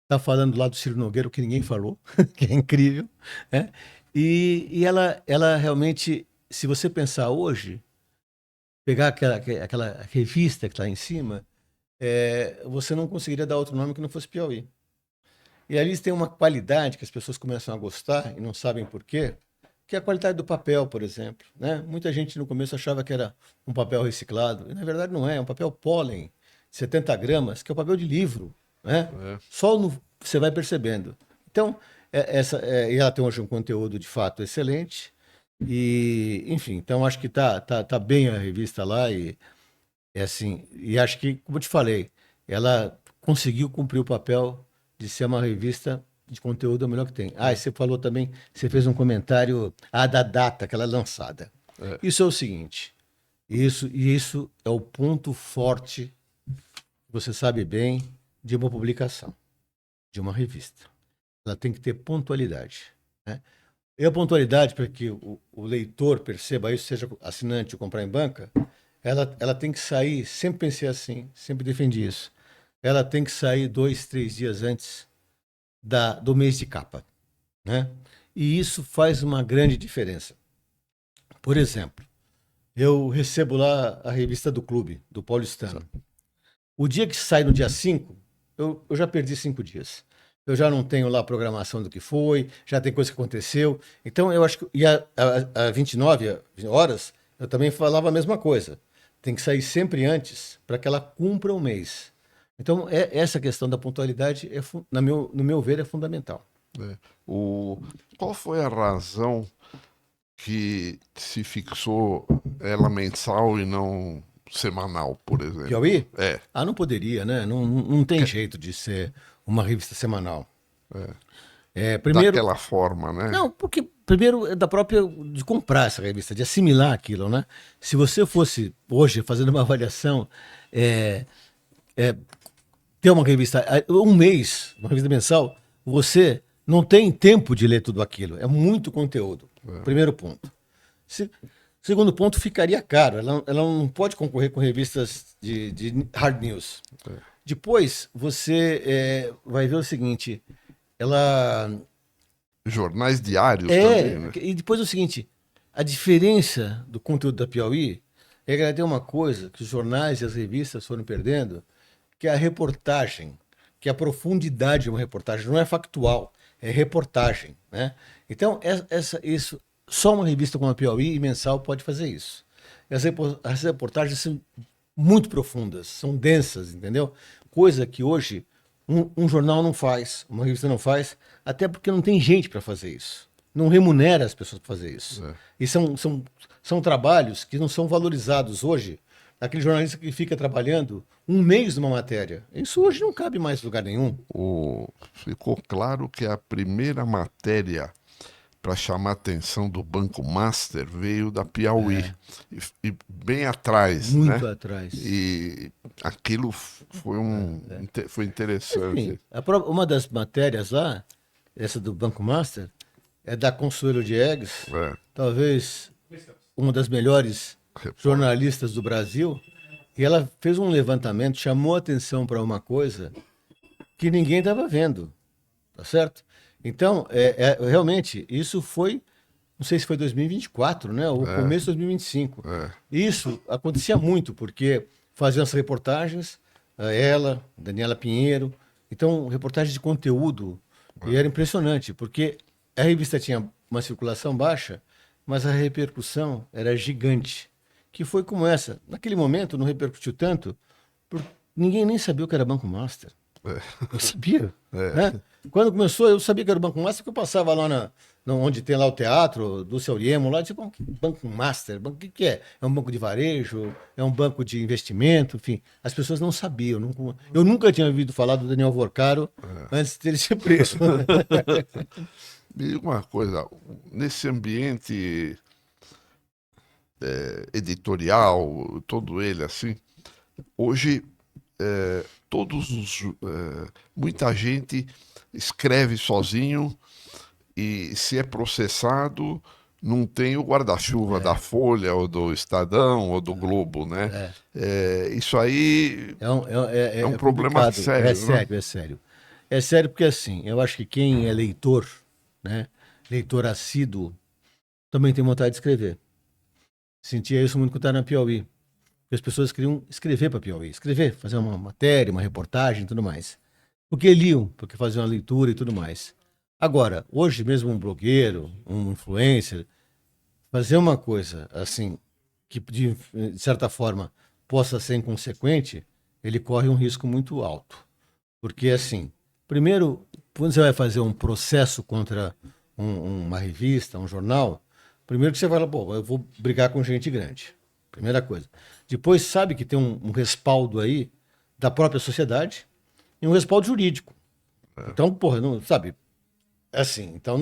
Está falando lá do Ciro Nogueira, o que ninguém falou, que é incrível. Né? E ela realmente, se você pensar hoje, pegar aquela revista que está em cima, você não conseguiria dar outro nome que não fosse Piauí. E ali tem uma qualidade que as pessoas começam a gostar e não sabem por quê, que é a qualidade do papel, por exemplo. Né? Muita gente no começo achava que era um papel reciclado, e na verdade não é, é um papel pólen, 70 gramas, que é o papel de livro. Né? Só você vai percebendo. Então, e ela tem hoje um conteúdo de fato excelente, e, enfim, então acho que tá bem a revista lá e assim, e acho que, como eu te falei, ela conseguiu cumprir o papel de ser uma revista de conteúdo melhor que tem. E você falou também, você fez um comentário da data que ela é lançada. Isso é o seguinte, isso é o ponto forte, você sabe bem, de uma publicação, de uma revista. Ela tem que ter pontualidade, né? E a pontualidade, para que o leitor perceba isso, seja assinante ou comprar em banca, ela tem que sair, sempre pensei assim, sempre defendi isso. Ela tem que sair 2, 3 dias antes do mês de capa. Né? E isso faz uma grande diferença. Por exemplo, eu recebo lá a revista do clube, do Paulistano. O dia que sai no dia 5, eu já perdi 5 dias. Eu já não tenho lá a programação do que foi, já tem coisa que aconteceu. Então, eu acho que. E a 29 horas, eu também falava a mesma coisa. Tem que sair sempre antes para que ela cumpra um mês. Então, essa questão da pontualidade, no meu ver, é fundamental. Qual foi a razão que se fixou ela mensal e não semanal, por exemplo? Piauí? Não poderia, né? Não tem jeito de ser uma revista semanal. Primeiro, daquela forma, né? Não, porque primeiro é da própria de comprar essa revista, de assimilar aquilo, né? Se você fosse hoje fazendo uma avaliação, ter uma revista um mês, uma revista mensal, você não tem tempo de ler tudo aquilo. É muito conteúdo. Primeiro ponto. Segundo ponto, ficaria caro. Ela não pode concorrer com revistas de hard news. Depois, você vai ver o seguinte, jornais diários também, né? E depois é o seguinte, a diferença do conteúdo da Piauí é que ela tem uma coisa que os jornais e as revistas foram perdendo, que é a reportagem, que é a profundidade de uma reportagem. Não é factual, é reportagem. Né? Então, isso, só uma revista como a Piauí e mensal pode fazer isso. As reportagens são muito profundas, são densas, entendeu? Coisa que hoje um jornal não faz, uma revista não faz, até porque não tem gente para fazer isso. Não remunera as pessoas para fazer isso. É. E são trabalhos que não são valorizados hoje. Aquele jornalista que fica trabalhando um mês numa matéria. Isso hoje não cabe mais em lugar nenhum. Ficou claro que a primeira matéria para chamar a atenção do Banco Master veio da Piauí. E bem atrás, Muito né? atrás. E aquilo foi interessante. Enfim, uma das matérias lá, essa do Banco Master, é da Consuelo Diegues, É. talvez uma das melhores jornalistas do Brasil, e ela fez um levantamento, chamou atenção para uma coisa que ninguém estava vendo, tá certo? Então, realmente, isso foi, não sei se foi 2024, né? Ou começo de 2025. Isso acontecia muito, porque faziam as reportagens, ela, Daniela Pinheiro, então, reportagem de conteúdo, e era impressionante, porque a revista tinha uma circulação baixa, mas a repercussão era gigante, que foi como essa. Naquele momento não repercutiu tanto, porque ninguém nem sabia o que era Banco Master. Eu sabia. Né? Quando começou, eu sabia que era o Banco Master, porque eu passava lá onde tem lá o teatro do Seu Liemo, lá, tipo, Banco Master, o que é? É um banco de varejo? É um banco de investimento? Enfim, as pessoas não sabiam. Eu nunca tinha ouvido falar do Daniel Vorcaro antes dele ser preso. E uma coisa, nesse ambiente editorial, todo ele assim, hoje muita gente escreve sozinho e se é processado não tem o guarda-chuva da Folha ou do Estadão ou do Globo, né? Isso aí é um problema complicado. sério, né? Sério, é sério. É sério porque, assim, eu acho que quem é leitor, né, leitor assíduo, também tem vontade de escrever. Sentia isso muito quando estava na Piauí. Porque as pessoas queriam escrever para Piauí. Escrever, fazer uma matéria, uma reportagem e tudo mais. Porque liam, porque faziam uma leitura e tudo mais. Agora, hoje mesmo um blogueiro, um influencer, fazer uma coisa assim, que de certa forma possa ser inconsequente, ele corre um risco muito alto. Porque, assim, primeiro, quando você vai fazer um processo contra uma revista, um jornal, primeiro que você fala, pô, eu vou brigar com gente grande. Primeira coisa. Depois sabe que tem um respaldo aí da própria sociedade e um respaldo jurídico. Então, porra, não, sabe? Assim, então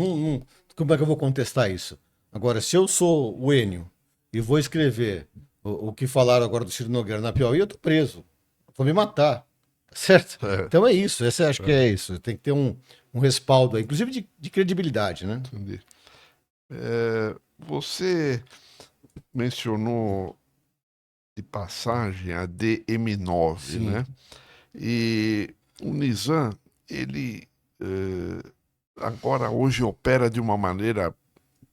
como é que eu vou contestar isso? Agora, se eu sou o Enio e vou escrever o que falaram agora do Ciro Nogueira na Piauí, eu tô preso. Vou me matar. Certo? Então é isso. Acho que é isso. Tem que ter um respaldo aí, inclusive de credibilidade, né? Entendi. Você mencionou de passagem a DM9, Sim. né? E o Nizam, ele agora hoje opera de uma maneira,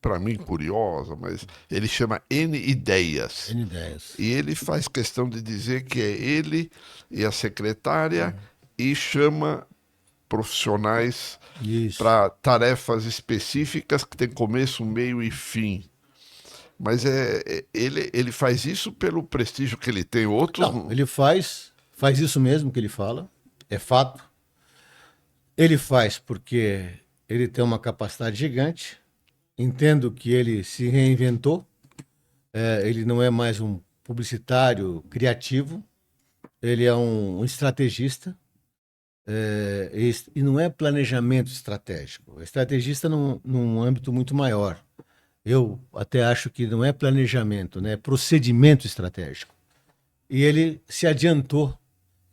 para mim, curiosa, mas ele chama N Ideias. N ideias. E ele faz questão de dizer que é ele e a secretária e chama profissionais Isso. para tarefas específicas que tem começo, meio e fim. Mas ele faz isso pelo prestígio que ele tem. Outros Não, ele faz isso mesmo que ele fala, é fato. Ele faz porque ele tem uma capacidade gigante. Entendo que ele se reinventou. Ele não é mais um publicitário criativo, ele é um estrategista. E não é planejamento estratégico, é estrategista num âmbito muito maior. Eu até acho que não é planejamento, né? É procedimento estratégico. E ele se adiantou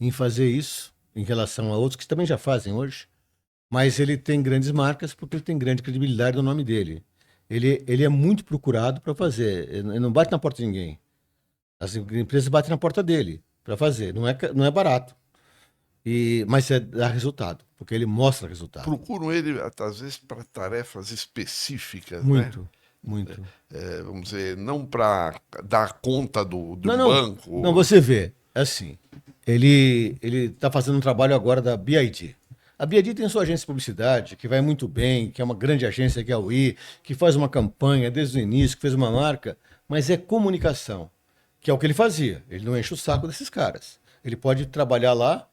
em fazer isso em relação a outros que também já fazem hoje, mas ele tem grandes marcas porque ele tem grande credibilidade no nome dele. Ele é muito procurado para fazer, ele não bate na porta de ninguém. As empresas batem na porta dele para fazer, não é barato. Mas dá resultado, porque ele mostra resultado. procuram ele, às vezes, para tarefas específicas, Muito, né? muito. Vamos dizer, não para dar conta do Não, banco. não, você vê, é assim, ele está fazendo um trabalho agora da BID. A BID tem sua agência de publicidade, que vai muito bem, que é uma grande agência, que é a UI, que faz uma campanha desde o início, que fez uma marca, mas é comunicação. que é o que ele fazia. Ele não enche o saco desses caras. Ele pode trabalhar lá,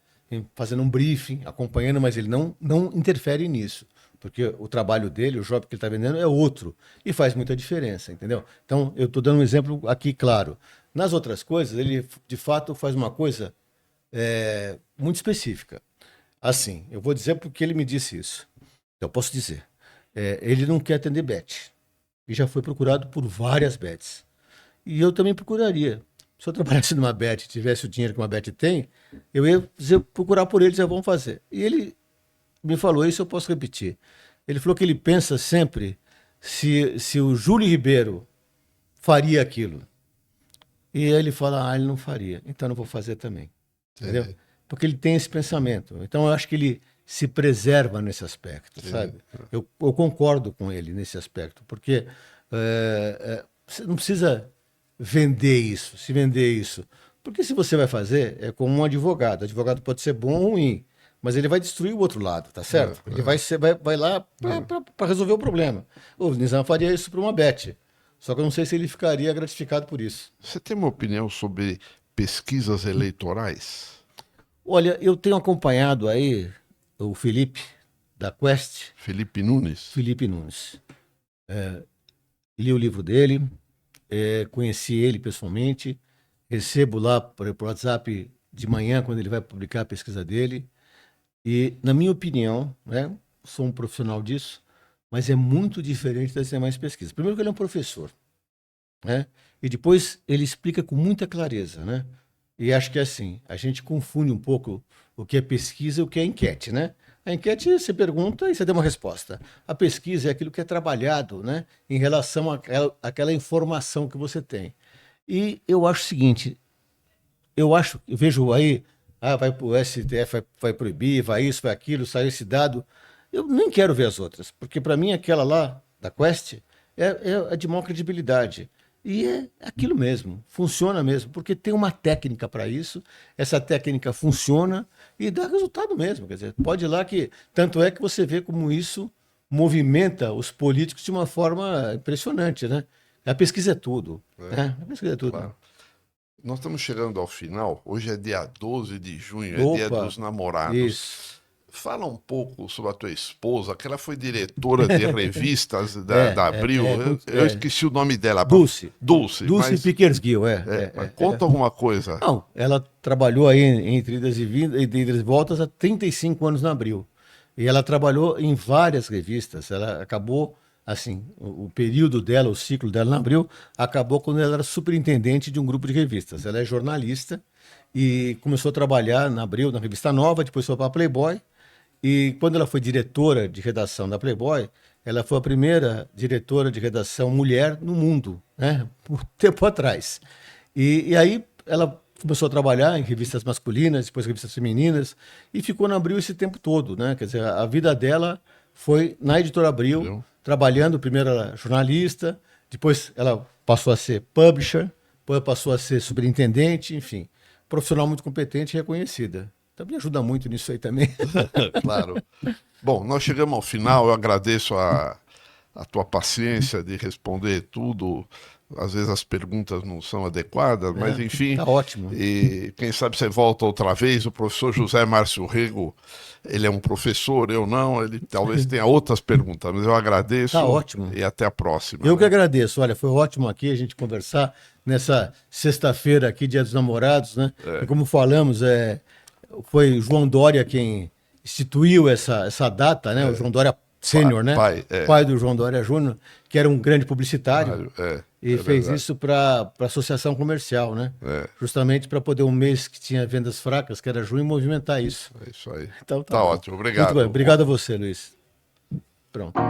fazendo um briefing, acompanhando, mas ele não interfere nisso. Porque o trabalho dele, o job que ele está vendendo é outro. E faz muita diferença, entendeu? Então, eu estou dando um exemplo aqui, claro. Nas outras coisas, ele, de fato, faz uma coisa muito específica. Assim, eu vou dizer porque ele me disse isso. Eu posso dizer. Ele não quer atender bet. E já foi procurado por várias bets. E eu também procuraria. Se eu trabalhasse numa bet e tivesse o dinheiro que uma bet tem, eu ia procurar por eles e vamos fazer. E ele me falou isso, eu posso repetir. Ele falou que ele pensa sempre se o Júlio Ribeiro faria aquilo. E ele fala, ele não faria, então não vou fazer também. Entendeu? Porque ele tem esse pensamento. Então eu acho que ele se preserva nesse aspecto, sabe? Eu concordo com ele nesse aspecto, porque você não precisa se vender isso. Porque se você vai fazer, é como um advogado. O advogado pode ser bom ou ruim, mas ele vai destruir o outro lado, tá certo? Ele vai lá para resolver o problema. O Nizam faria isso para uma bet. Só que eu não sei se ele ficaria gratificado por isso. Você tem uma opinião sobre pesquisas eleitorais? Olha, eu tenho acompanhado aí o Felipe, da Quest. Felipe Nunes? Felipe Nunes. Li o livro dele, conheci ele pessoalmente, recebo lá por WhatsApp de manhã, quando ele vai publicar a pesquisa dele. E, na minha opinião, né, sou um profissional disso, mas é muito diferente das demais pesquisas. Primeiro que ele é um professor, né? E depois ele explica com muita clareza, né? E acho que é assim, a gente confunde um pouco o que é pesquisa e o que é enquete, né? A enquete você pergunta e você dá uma resposta. A pesquisa é aquilo que é trabalhado, né, em relação àquela informação que você tem. E eu acho o seguinte, eu vejo aí, vai para o STF, vai proibir, vai isso, vai aquilo, sai esse dado. Eu nem quero ver as outras, porque para mim aquela lá, da Quest, é de maior credibilidade. E é aquilo mesmo, funciona mesmo, porque tem uma técnica para isso, essa técnica funciona e dá resultado mesmo. Quer dizer, pode ir lá que. Tanto é que você vê como isso movimenta os políticos de uma forma impressionante, né? A pesquisa é tudo. Né? A pesquisa é tudo. Claro. Nós estamos chegando ao final. Hoje é dia 12 de junho, é dia dos namorados. Isso. Fala um pouco sobre a tua esposa, que ela foi diretora de revistas da Abril. Eu esqueci o nome dela. Dulce. Dulce Pickersgill, conta alguma coisa. Não, ela trabalhou aí entre idas e voltas há 35 anos na Abril. E ela trabalhou em várias revistas. Ela acabou, assim, o período dela, o ciclo dela na Abril, acabou quando ela era superintendente de um grupo de revistas. Ela é jornalista e começou a trabalhar na Abril, na Revista Nova, depois foi para a Playboy. E quando ela foi diretora de redação da Playboy, ela foi a primeira diretora de redação mulher no mundo, né? Por tempo atrás. E aí ela começou a trabalhar em revistas masculinas, depois revistas femininas, e ficou na Abril esse tempo todo, né? Quer dizer, a vida dela foi na Editora Abril, trabalhando, primeiro ela jornalista, depois ela passou a ser publisher, depois passou a ser superintendente, enfim, profissional muito competente e reconhecida. Também ajuda muito nisso aí também. Claro. Bom, nós chegamos ao final. Eu agradeço a tua paciência de responder tudo. Às vezes as perguntas não são adequadas, mas enfim. Tá ótimo. E quem sabe você volta outra vez. O professor José Márcio Rego, ele é um professor, eu não. Ele talvez tenha outras perguntas, mas eu agradeço. Tá ótimo. E até a próxima. Eu que agradeço. Olha, foi ótimo aqui a gente conversar nessa sexta-feira aqui, Dia dos Namorados, né? E como falamos, foi João Dória quem instituiu essa data, né? O João Dória Sênior, né? Pai do João Dória Júnior, que era um grande publicitário. E fez isso para a associação comercial, né? Justamente para poder um mês que tinha vendas fracas, que era junho, movimentar isso. É isso aí. Então, tá ótimo. Obrigado. Muito bem. Obrigado a você, Luiz. Pronto.